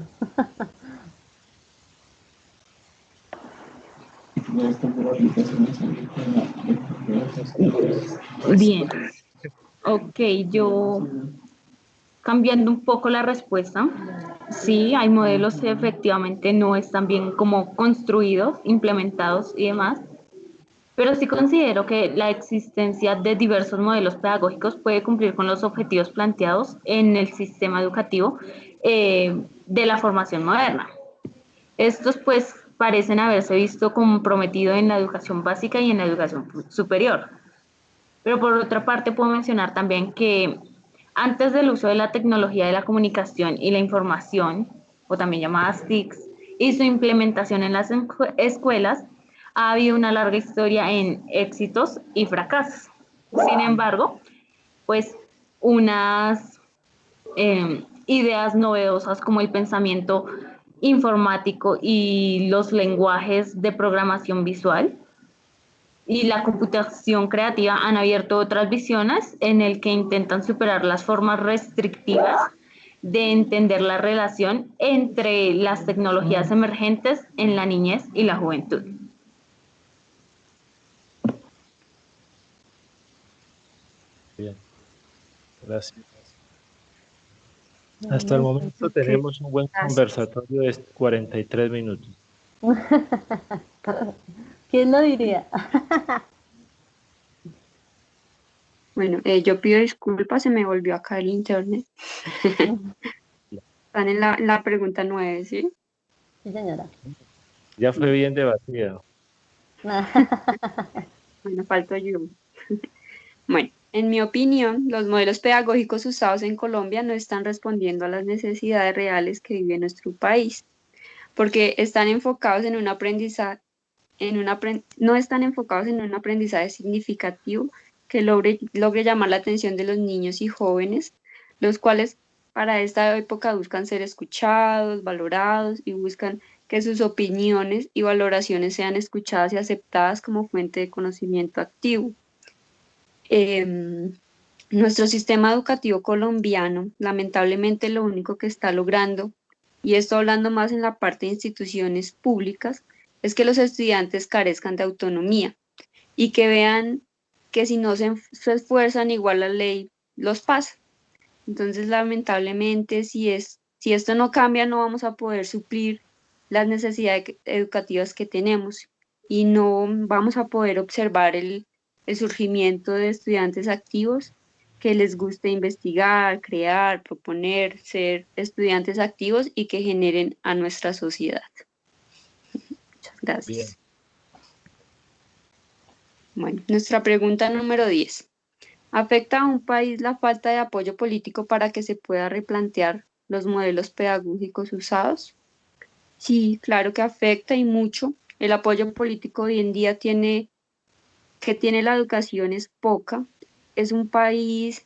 Bien, ok, yo cambiando un poco la respuesta, sí, hay modelos que efectivamente no están bien como construidos, implementados y demás, pero sí considero que la existencia de diversos modelos pedagógicos puede cumplir con los objetivos planteados en el sistema educativo de la formación moderna. Estos pues parecen haberse visto comprometidos en la educación básica y en la educación superior. Pero por otra parte puedo mencionar también que antes del uso de la tecnología de la comunicación y la información, o también llamadas TICs, y su implementación en las escuelas, ha habido una larga historia en éxitos y fracasos. Sin embargo, pues unas ideas novedosas como el pensamiento informático y los lenguajes de programación visual y la computación creativa han abierto otras visiones en el que intentan superar las formas restrictivas de entender la relación entre las tecnologías emergentes en la niñez y la juventud. Bien, gracias. Hasta el momento Ok, tenemos un buen gracias. conversatorio de 43 minutos. ¿Quién lo diría? Bueno, yo pido disculpas, se me volvió a caer el internet. Están en la pregunta 9, ¿sí? Sí, señora. Ya fue bien debatida. Bueno, falto yo. Bueno, en mi opinión, los modelos pedagógicos usados en Colombia no están respondiendo a las necesidades reales que vive nuestro país, porque están enfocados en un aprendizaje, no están enfocados en un aprendizaje significativo que logre llamar la atención de los niños y jóvenes, los cuales para esta época buscan ser escuchados, valorados y buscan que sus opiniones y valoraciones sean escuchadas y aceptadas como fuente de conocimiento activo. Em, Nuestro sistema educativo colombiano, lamentablemente, lo único que está logrando, y esto hablando más en la parte de instituciones públicas, es que los estudiantes carezcan de autonomía y que vean que si no se esfuerzan, igual la ley los pasa. Entonces, lamentablemente, si esto no cambia, no vamos a poder suplir las necesidades educativas que tenemos y no vamos a poder observar el surgimiento de estudiantes activos que les guste investigar, crear, proponer, ser estudiantes activos y que generen a nuestra sociedad. Muchas Bien. gracias. Bueno, nuestra pregunta número 10. ¿Afecta a un país la falta de apoyo político para que se pueda replantear los modelos pedagógicos usados? Sí, claro que afecta y mucho. el apoyo político hoy en día que tiene la educación es poca. Es un país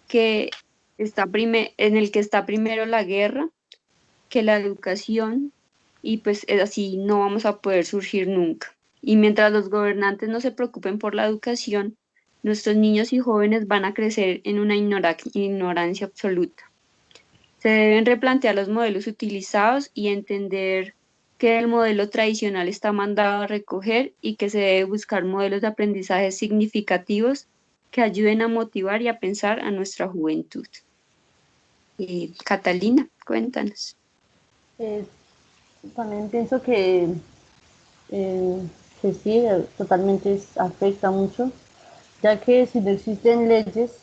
que en el que está primero la guerra que la educación, y pues es así no vamos a poder surgir nunca. Y mientras los gobernantes no se preocupen por la educación, nuestros niños y jóvenes van a crecer en una ignorancia absoluta. Se deben replantear los modelos utilizados y entender que el modelo tradicional está mandado a recoger y que se debe buscar modelos de aprendizaje significativos que ayuden a motivar y a pensar a nuestra juventud. Catalina, cuéntanos. Eh, También pienso eh, que sí, totalmente afecta mucho, ya que si no existen leyes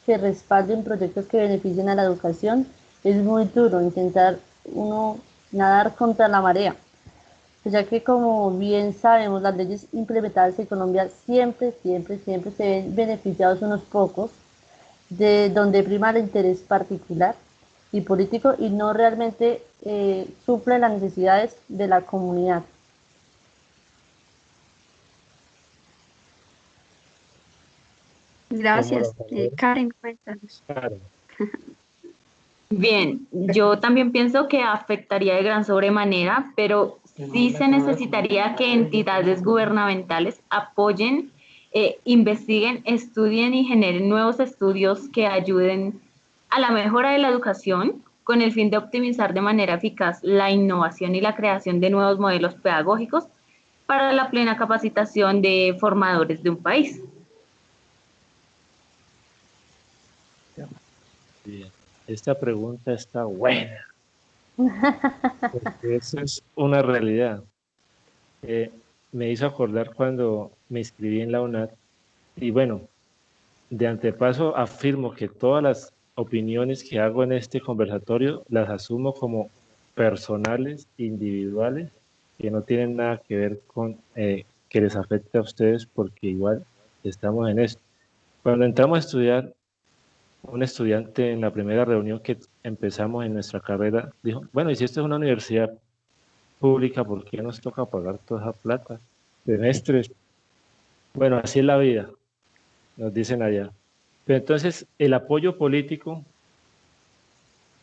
que respalden proyectos que beneficien a la educación, es muy duro intentar uno nadar contra la marea, ya que como bien sabemos, las leyes implementadas en Colombia siempre se ven beneficiados unos pocos, de donde prima el interés particular y político y no realmente suple las necesidades de la comunidad. ¿Cómo lo Gracias. ves? Karen, cuéntanos. Claro. Bien, yo también pienso que afectaría de gran sobremanera, pero sí se necesitaría que entidades gubernamentales apoyen, investiguen, estudien y generen nuevos estudios que ayuden a la mejora de la educación con el fin de optimizar de manera eficaz la innovación y la creación de nuevos modelos pedagógicos para la plena capacitación de formadores de un país. Bien. Esta pregunta está buena, porque eso es una realidad. Eh, Me hizo acordar cuando me inscribí en la UNAD y bueno, de antepaso afirmo que todas las opiniones que hago en este conversatorio las asumo como personales, individuales, que no tienen nada que ver con que les afecte a ustedes porque igual estamos en esto. Cuando entramos a estudiar, un estudiante en la primera reunión que empezamos en nuestra carrera dijo, bueno, y si esto es una universidad pública, ¿por qué nos toca pagar toda esa plata? Semestres. Bueno, así es la vida, nos dicen allá. Pero entonces, el apoyo político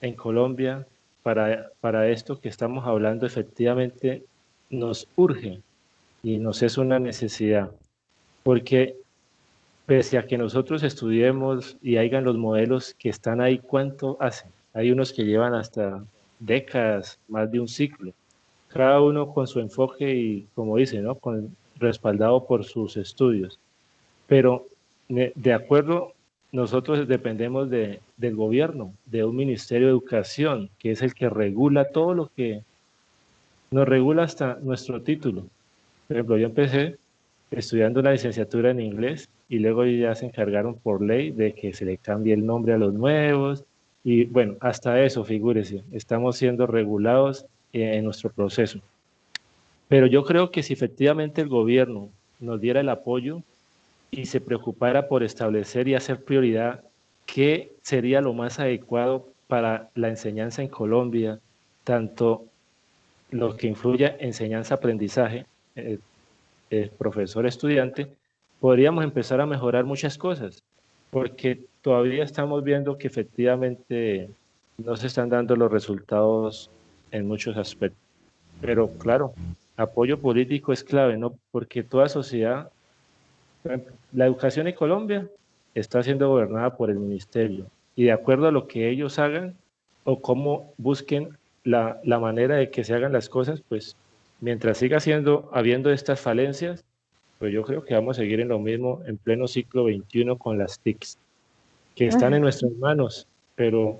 en Colombia para esto que estamos hablando efectivamente nos urge y nos es una necesidad, porque pese a que nosotros estudiemos y hayan los modelos que están ahí, ¿cuánto hacen? Hay unos que llevan hasta décadas, más de un ciclo, cada uno con su enfoque y, como dice, ¿no? Respaldado por sus estudios. Pero de acuerdo, nosotros dependemos del gobierno, de un ministerio de educación, que es el que regula todo lo que nos regula hasta nuestro título. Por ejemplo, yo empecé estudiando la licenciatura en inglés y luego ya se encargaron por ley de que se le cambie el nombre a los nuevos y bueno, hasta eso, figúrese, estamos siendo regulados en nuestro proceso. Pero yo creo que si efectivamente el gobierno nos diera el apoyo y se preocupara por establecer y hacer prioridad qué sería lo más adecuado para la enseñanza en Colombia, tanto lo que influye enseñanza-aprendizaje, profesor-estudiante, podríamos empezar a mejorar muchas cosas, porque todavía estamos viendo que efectivamente no se están dando los resultados en muchos aspectos. Pero claro, apoyo político es clave, ¿no? Porque toda sociedad, por ejemplo, la educación en Colombia está siendo gobernada por el ministerio y de acuerdo a lo que ellos hagan o cómo busquen la manera de que se hagan las cosas, pues mientras siga habiendo estas falencias, pues yo creo que vamos a seguir en lo mismo en pleno siglo XXI con las TICs, que están en nuestras manos, pero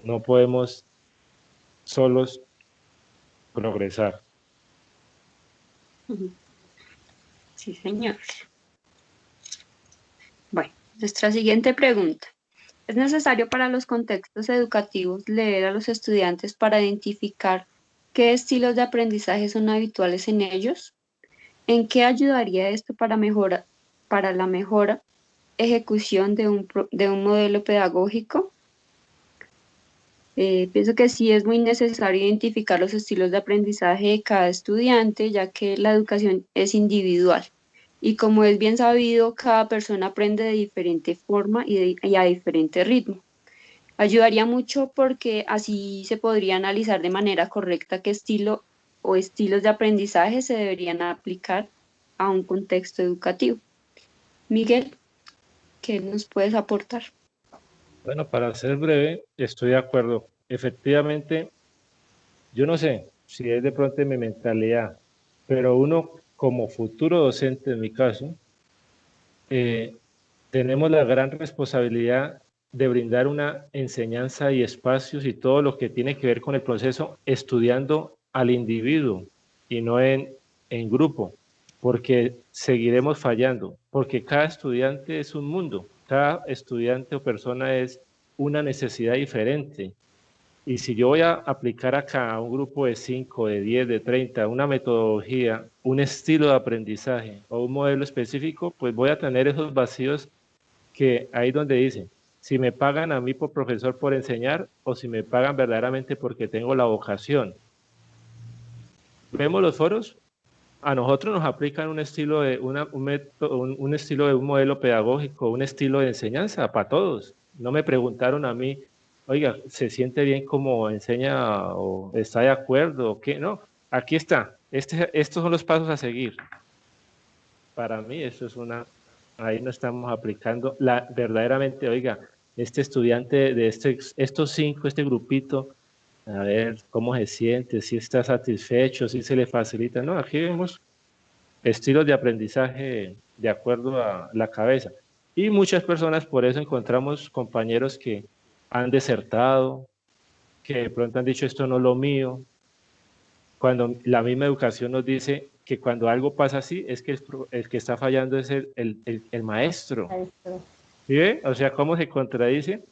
no podemos solos progresar. Sí, señor. Bueno, nuestra siguiente pregunta. ¿Es necesario para los contextos educativos leer a los estudiantes para identificar qué estilos de aprendizaje son habituales en ellos? ¿En qué ayudaría esto para la mejora ejecución de un modelo pedagógico? Pienso que sí es muy necesario identificar los estilos de aprendizaje de cada estudiante, ya que la educación es individual. Y como es bien sabido, cada persona aprende de diferente forma y a diferente ritmo. Ayudaría mucho porque así se podría analizar de manera correcta qué estilo o estilos de aprendizaje se deberían aplicar a un contexto educativo. Miguel, ¿qué nos puedes aportar? Bueno, para ser breve, estoy de acuerdo. Efectivamente, yo no sé si es de pronto en mi mentalidad, pero uno como futuro docente, en mi caso, eh, tenemos la gran responsabilidad de brindar una enseñanza y espacios y todo lo que tiene que ver con el proceso, estudiando al individuo y no en grupo, porque seguiremos fallando, porque cada estudiante es un mundo, cada estudiante o persona es una necesidad diferente. Y si yo voy a aplicar acá a un grupo de 5, de 10, de 30, una metodología, un estilo de aprendizaje o un modelo específico, pues voy a tener esos vacíos que ahí donde dice, si me pagan a mí por profesor por enseñar o si me pagan verdaderamente porque tengo la vocación. Vemos los foros, a nosotros nos aplican un estilo de un, método, un estilo de un modelo pedagógico, un estilo de enseñanza para todos. No me preguntaron a mí, oiga, ¿se siente bien como enseña o está de acuerdo o qué? No, aquí está. Estos son los pasos a seguir. Para mí eso es ahí no estamos aplicando verdaderamente, oiga, este estudiante de estos 5, este grupito, a ver cómo se siente, si está satisfecho, si se le facilita. No, aquí vemos estilos de aprendizaje de acuerdo a la cabeza. Y muchas personas por eso encontramos compañeros que han desertado, que de pronto han dicho esto no es lo mío, cuando la misma educación nos dice que cuando algo pasa así es que el que está fallando es el maestro. Maestro. ¿Sí ve? O sea, ¿cómo se contradice?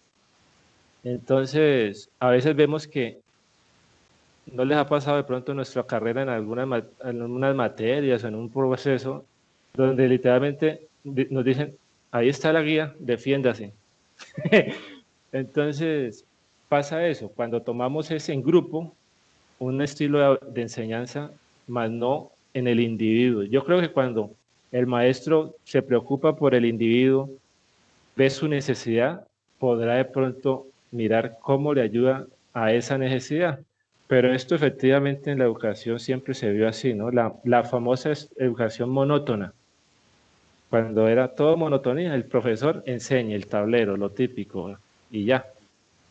Entonces, a veces vemos que no les ha pasado de pronto en nuestra carrera en algunas materias, en un proceso, donde literalmente nos dicen, ahí está la guía, defiéndase. Entonces, pasa eso, cuando tomamos ese en grupo, un estilo de enseñanza, más no en el individuo. Yo creo que cuando el maestro se preocupa por el individuo, ve su necesidad, podrá de pronto mirar cómo le ayuda a esa necesidad. Pero esto efectivamente en la educación siempre se vio así, ¿no? La famosa educación monótona, cuando era todo monotonía, el profesor enseña el tablero, lo típico, y ya.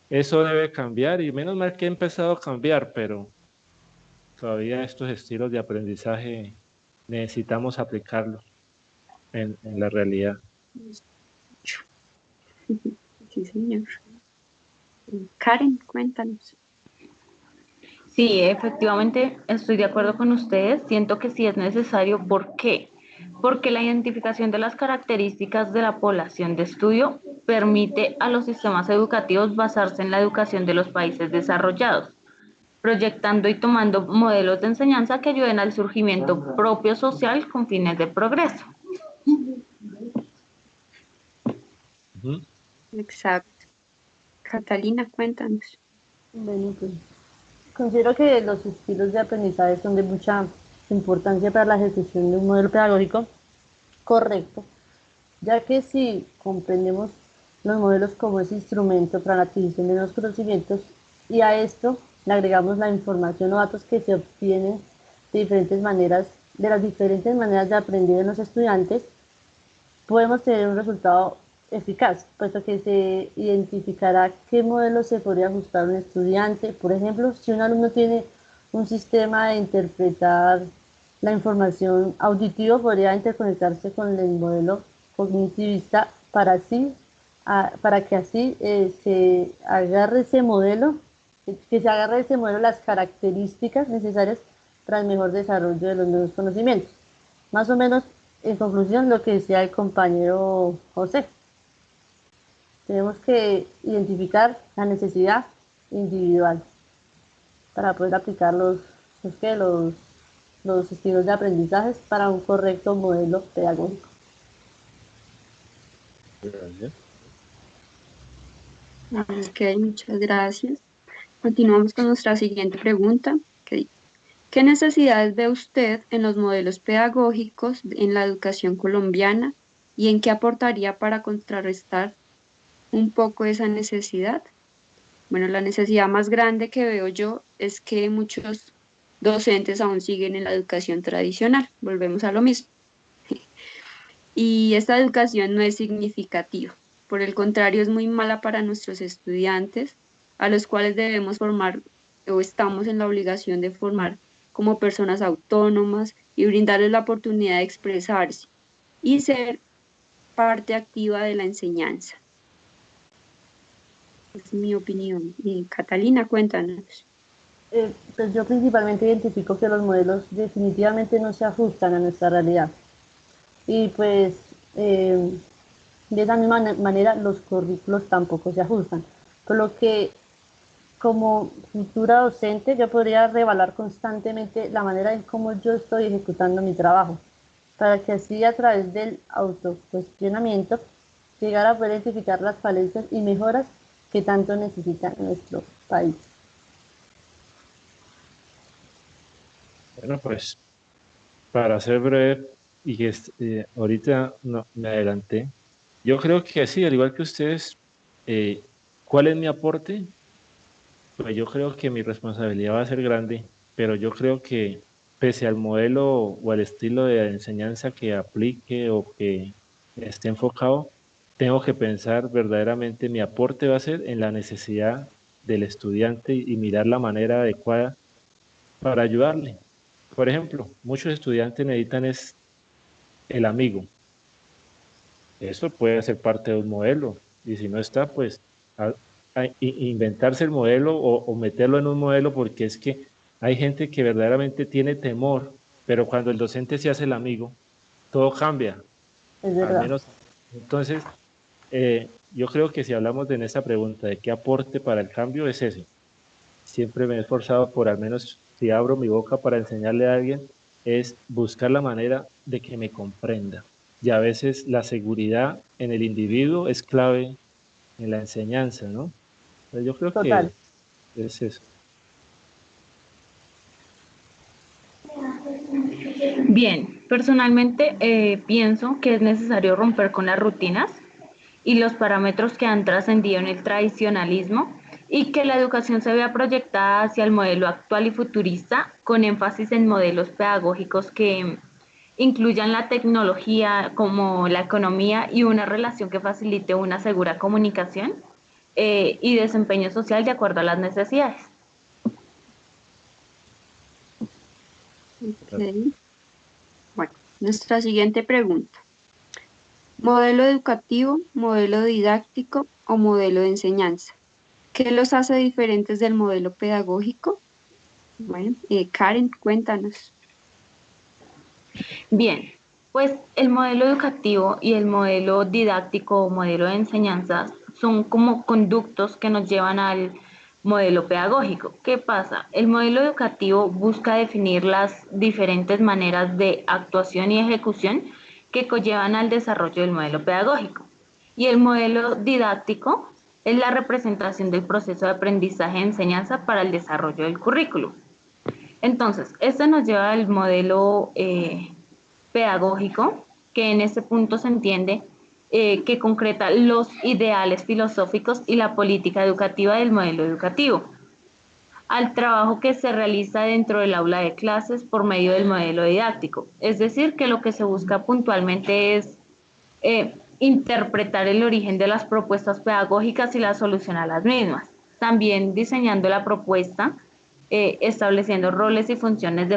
Eso debe cambiar y menos mal que ha empezado a cambiar, pero todavía estos estilos de aprendizaje necesitamos aplicarlos en la realidad. Sí, señor. Karen, cuéntanos. Sí, efectivamente estoy de acuerdo con ustedes. Siento que sí es necesario. ¿Por qué? Porque la identificación de las características de la población de estudio permite a los sistemas educativos basarse en la educación de los países desarrollados, proyectando y tomando modelos de enseñanza que ayuden al surgimiento propio social con fines de progreso. Ujú. Exacto. Catalina, cuéntanos. Bueno, pues considero que los estilos de aprendizaje son de mucha importancia para la ejecución de un modelo pedagógico correcto, ya que si comprendemos los modelos como ese instrumento para la adquisición de nuevos conocimientos y a esto le agregamos la información o datos que se obtienen de diferentes maneras, de las diferentes maneras de aprender en los estudiantes, podemos tener un resultado eficaz, puesto que se identificará qué modelo se podría ajustar a un estudiante. Por ejemplo, si un alumno tiene un sistema de interpretar la información auditivo, podría interconectarse con el modelo cognitivista para que así se agarre ese modelo, que se agarre ese modelo las características necesarias para el mejor desarrollo de los nuevos conocimientos. Más o menos, en conclusión, lo que decía el compañero José, tenemos que identificar la necesidad individual para poder aplicar los estilos de aprendizaje para un correcto modelo pedagógico. Gracias. Ok, muchas gracias. Continuamos con nuestra siguiente pregunta, que dice, ¿qué necesidades ve usted en los modelos pedagógicos en la educación colombiana y en qué aportaría para contrarrestar un poco esa necesidad? Bueno, la necesidad más grande que veo yo es que muchos docentes aún siguen en la educación tradicional. Volvemos a lo mismo. Y esta educación no es significativa. Por el contrario, es muy mala para nuestros estudiantes, a los cuales debemos formar o estamos en la obligación de formar como personas autónomas y brindarles la oportunidad de expresarse y ser parte activa de la enseñanza. Es mi opinión. Y Catalina, cuéntanos. Pues yo principalmente identifico que los modelos definitivamente no se ajustan a nuestra realidad. Y pues de esa misma manera los currículos tampoco se ajustan. Por lo que como futura docente yo podría reevaluar constantemente la manera en cómo yo estoy ejecutando mi trabajo, para que así a través del autocuestionamiento llegar a poder identificar las falencias y mejoras que tanto necesita nuestro país. Bueno, pues para ser breve, y que ahorita no, me adelanté, yo creo que sí, al igual que ustedes, ¿cuál es mi aporte? Pues yo creo que mi responsabilidad va a ser grande, pero yo creo que pese al modelo o al estilo de enseñanza que aplique o que esté enfocado, tengo que pensar verdaderamente mi aporte va a ser en la necesidad del estudiante y mirar la manera adecuada para ayudarle. Por ejemplo, muchos estudiantes necesitan es el amigo. Eso puede ser parte de un modelo y si no está, pues a- inventarse el modelo o meterlo en un modelo porque es que hay gente que verdaderamente tiene temor, pero cuando el docente se hace el amigo, todo cambia, Es al verdad. menos. Entonces, yo creo que si hablamos de en esa pregunta de qué aporte para el cambio es ese. Siempre me he esforzado por al menos si abro mi boca para enseñarle a alguien, es buscar la manera de que me comprenda. Y a veces la seguridad en el individuo es clave en la enseñanza, ¿no? Entonces yo creo Total. que es eso. Bien, personalmente pienso que es necesario romper con las rutinas y los parámetros que han trascendido en el tradicionalismo y que la educación se vea proyectada hacia el modelo actual y futurista con énfasis en modelos pedagógicos que incluyan la tecnología como la economía y una relación que facilite una segura comunicación y desempeño social de acuerdo a las necesidades. Ok. Bueno, nuestra siguiente pregunta. ¿Modelo educativo, modelo didáctico o modelo de enseñanza? ¿Qué los hace diferentes del modelo pedagógico? Bueno, Karen, cuéntanos. Bien, pues el modelo educativo y el modelo didáctico o modelo de enseñanza son como conductos que nos llevan al modelo pedagógico. ¿Qué pasa? El modelo educativo busca definir las diferentes maneras de actuación y ejecución que conllevan al desarrollo del modelo pedagógico. Y el modelo didáctico es la representación del proceso de aprendizaje y enseñanza para el desarrollo del currículo. Entonces, esto nos lleva al modelo pedagógico, que en este punto se entiende que concreta los ideales filosóficos y la política educativa del modelo educativo, al trabajo que se realiza dentro del aula de clases por medio del modelo didáctico. Es decir, que lo que se busca puntualmente es interpretar el origen de las propuestas pedagógicas y la solución a las mismas. También diseñando la propuesta, estableciendo roles y funciones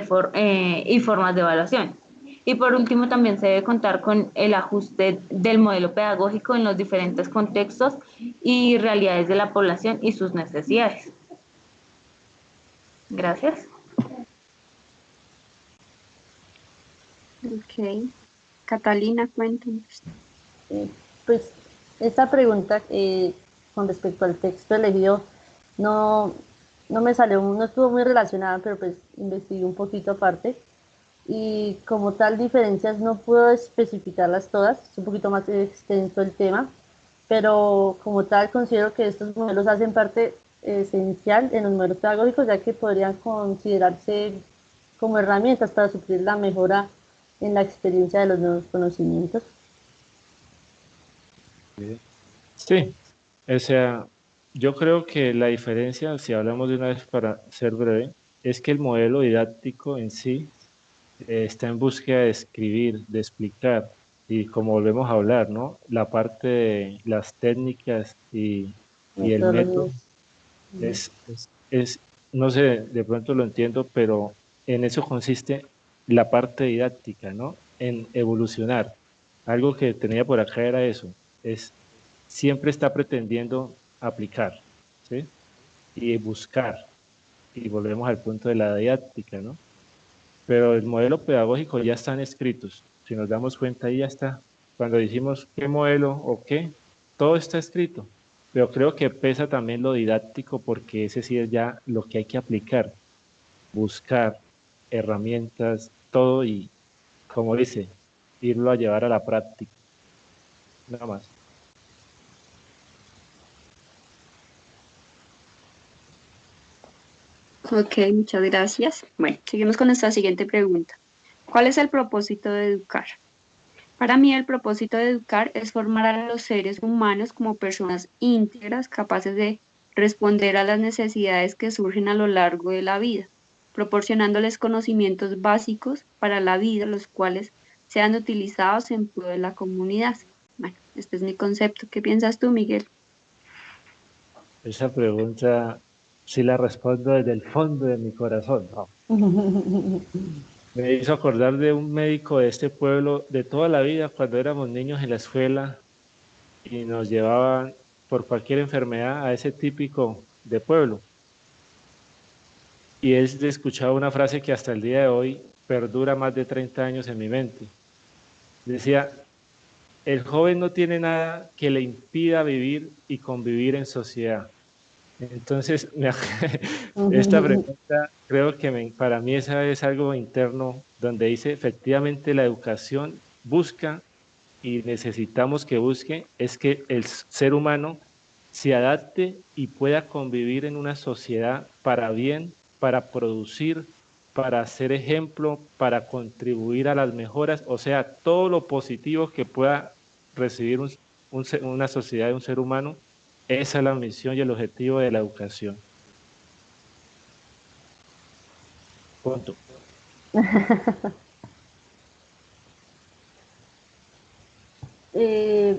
y formas de evaluación. Y por último, también se debe contar con el ajuste del modelo pedagógico en los diferentes contextos y realidades de la población y sus necesidades. Gracias. Ok. Catalina, cuéntanos. Eh, pues esta pregunta con respecto al texto elegido no, no me salió, no estuvo muy relacionada, pero pues investigué un poquito aparte y como tal diferencias no puedo especificarlas todas, es un poquito más extenso el tema, pero como tal considero que estos modelos hacen parte esencial en los modelos pedagógicos, ya que podrían considerarse como herramientas para suplir la mejora en la experiencia de los nuevos conocimientos. Sí, o sea, yo creo que la diferencia, si hablamos de una vez para ser breve, es que el modelo didáctico en sí está en búsqueda de escribir, de explicar, y como volvemos a hablar, ¿no? La parte de las técnicas y el método Metodologías. es, no sé, de pronto lo entiendo, pero en eso consiste la parte didáctica, ¿no? En evolucionar. Algo que tenía por acá era eso, es siempre está pretendiendo aplicar, ¿sí? Y buscar, y volvemos al punto de la didáctica, ¿no? Pero el modelo pedagógico ya están escritos. Si nos damos cuenta, ahí ya está. Cuando decimos qué modelo o qué, todo está escrito. Pero creo que pesa también lo didáctico porque ese sí es ya lo que hay que aplicar, buscar herramientas, todo y, como dice, irlo a llevar a la práctica. Nada más. Ok, muchas gracias. Bueno, seguimos con nuestra siguiente pregunta. ¿Cuál es el propósito de educar? Para mí, el propósito de educar es formar a los seres humanos como personas íntegras, capaces de responder a las necesidades que surgen a lo largo de la vida, proporcionándoles conocimientos básicos para la vida, los cuales sean utilizados en pro de la comunidad. Bueno, este es mi concepto. ¿Qué piensas tú, Miguel? Esa pregunta sí la respondo desde el fondo de mi corazón. No. Me hizo acordar de un médico de este pueblo de toda la vida cuando éramos niños en la escuela y nos llevaban por cualquier enfermedad a ese típico de pueblo. Y él escuchaba una frase que hasta el día de hoy perdura más de 30 años en mi mente. Decía, el joven no tiene nada que le impida vivir y convivir en sociedad. Entonces, esta pregunta creo que para mí esa es algo interno donde dice efectivamente la educación busca y necesitamos que busque es que el ser humano se adapte y pueda convivir en una sociedad para bien, para producir, para ser ejemplo, para contribuir a las mejoras, o sea, todo lo positivo que pueda recibir una sociedad de un ser humano, esa es la misión y el objetivo de la educación. Punto. Eh,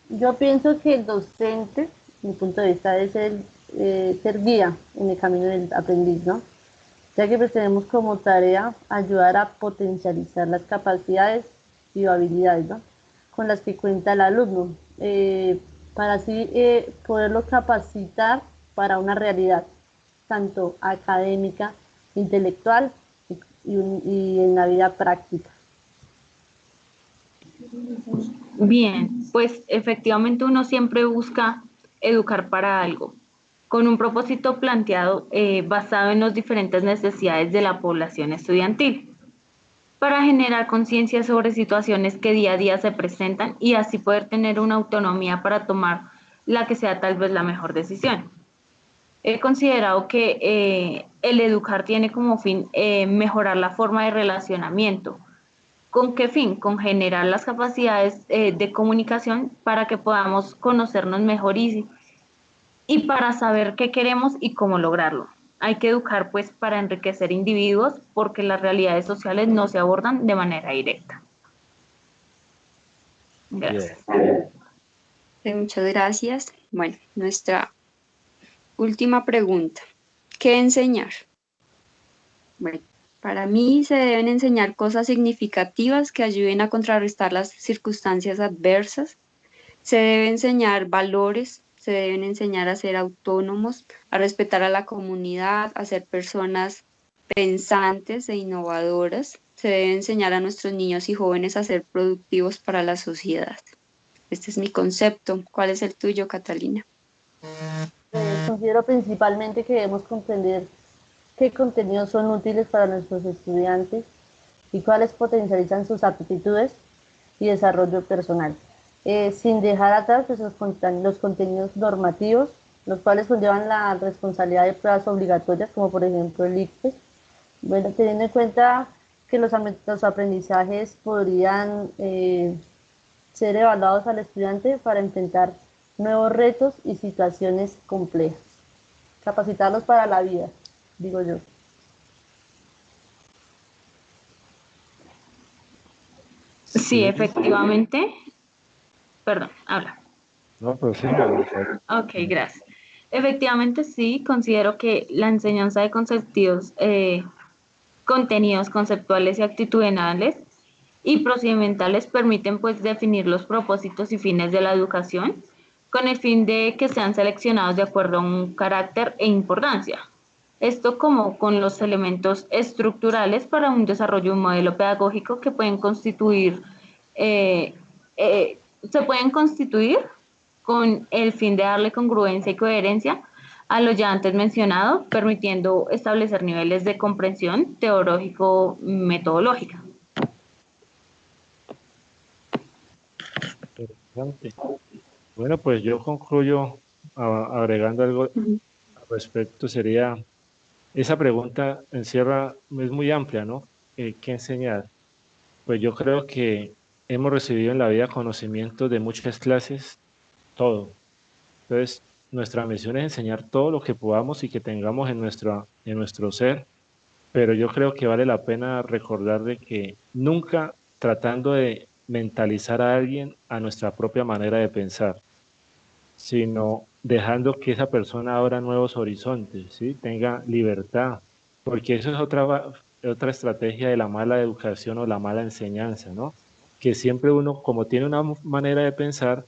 yo pienso que el docente, mi punto de vista, es el ser guía en el camino del aprendiz, ¿no? Ya que pues tenemos como tarea ayudar a potencializar las capacidades y habilidades, ¿no? Con las que cuenta el alumno, para así poderlo capacitar para una realidad, tanto académica, intelectual y en la vida práctica. Bien, pues efectivamente uno siempre busca educar para algo, con un propósito planteado basado en las diferentes necesidades de la población estudiantil, para generar conciencia sobre situaciones que día a día se presentan y así poder tener una autonomía para tomar la que sea tal vez la mejor decisión. He considerado que el educar tiene como fin mejorar la forma de relacionamiento. ¿Con qué fin? Con generar las capacidades de comunicación para que podamos conocernos mejor y para saber qué queremos y cómo lograrlo. Hay que educar pues para enriquecer individuos porque las realidades sociales no se abordan de manera directa. Bien. Gracias. Muchas gracias. Bueno, nuestra última pregunta. ¿Qué enseñar? Bueno, para mí se deben enseñar cosas significativas que ayuden a contrarrestar las circunstancias adversas. Se debe enseñar valores, se deben enseñar a ser autónomos, a respetar a la comunidad, a ser personas pensantes e innovadoras. Se debe enseñar a nuestros niños y jóvenes a ser productivos para la sociedad. Este es mi concepto. ¿Cuál es el tuyo, Catalina? Considero principalmente que debemos comprender qué contenidos son útiles para nuestros estudiantes y cuáles potencializan sus aptitudes y desarrollo personal, sin dejar atrás pues, los contenidos normativos los cuales conllevan la responsabilidad de pruebas obligatorias, como por ejemplo el ICFES. Bueno, teniendo en cuenta que los aprendizajes podrían ser evaluados al estudiante para enfrentar nuevos retos y situaciones complejas. Capacitarlos para la vida, digo yo. Sí, efectivamente. Perdón, habla. No, pero sí, Ok, gracias. Efectivamente, sí, considero que la enseñanza de contenidos conceptuales y actitudinales y procedimentales permiten pues definir los propósitos y fines de la educación con el fin de que sean seleccionados de acuerdo a un carácter e importancia. Esto como con los elementos estructurales para un desarrollo de un modelo pedagógico que pueden constituir, eh, se pueden constituir con el fin de darle congruencia y coherencia a lo ya antes mencionado, permitiendo establecer niveles de comprensión teológico-metodológica. interesante. Bueno, pues yo concluyo agregando algo al respecto. Sería, esa pregunta encierra, es muy amplia, ¿no? ¿Qué enseñar? Pues yo creo que hemos recibido en la vida conocimientos de muchas clases, todo. Entonces, nuestra misión es enseñar todo lo que podamos y que tengamos en nuestro ser, pero yo creo que vale la pena recordar de que nunca tratando de mentalizar a alguien a nuestra propia manera de pensar, sino dejando que esa persona abra nuevos horizontes, ¿sí? Tenga libertad, porque eso es otra estrategia de la mala educación o la mala enseñanza, ¿no? Que siempre uno, como tiene una manera de pensar,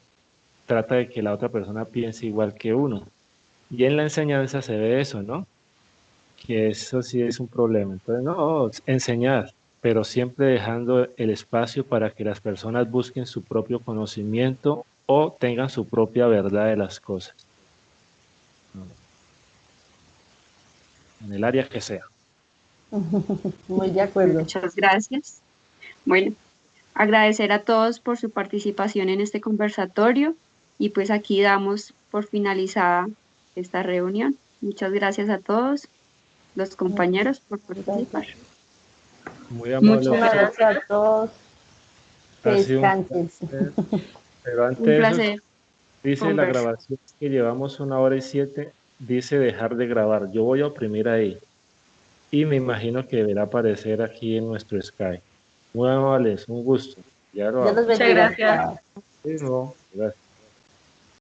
trata de que la otra persona piense igual que uno. Y en la enseñanza se ve eso, ¿no? Que eso sí es un problema. Entonces, no, enseñar, pero siempre dejando el espacio para que las personas busquen su propio conocimiento o tengan su propia verdad de las cosas, ¿no? En el área que sea. Muy de acuerdo. Muchas gracias. Bueno, agradecer a todos por su participación en este conversatorio y pues aquí damos por finalizada esta reunión. Muchas gracias a todos los compañeros por participar. Gracias. Muy amable a Muchas Un usted. abrazo gracias. a todos. Que Ha sido un descansen. placer. Pero antes Un de eso, placer dice la conversar. grabación que llevamos 1 hora y 7, dice dejar de grabar. Yo voy a oprimir ahí y me imagino que deberá aparecer aquí en nuestro Skype. Muy amables, un gusto. Ya lo Dios hago. los Muchas bendiga. gracias. Chao. Sí, no, gracias.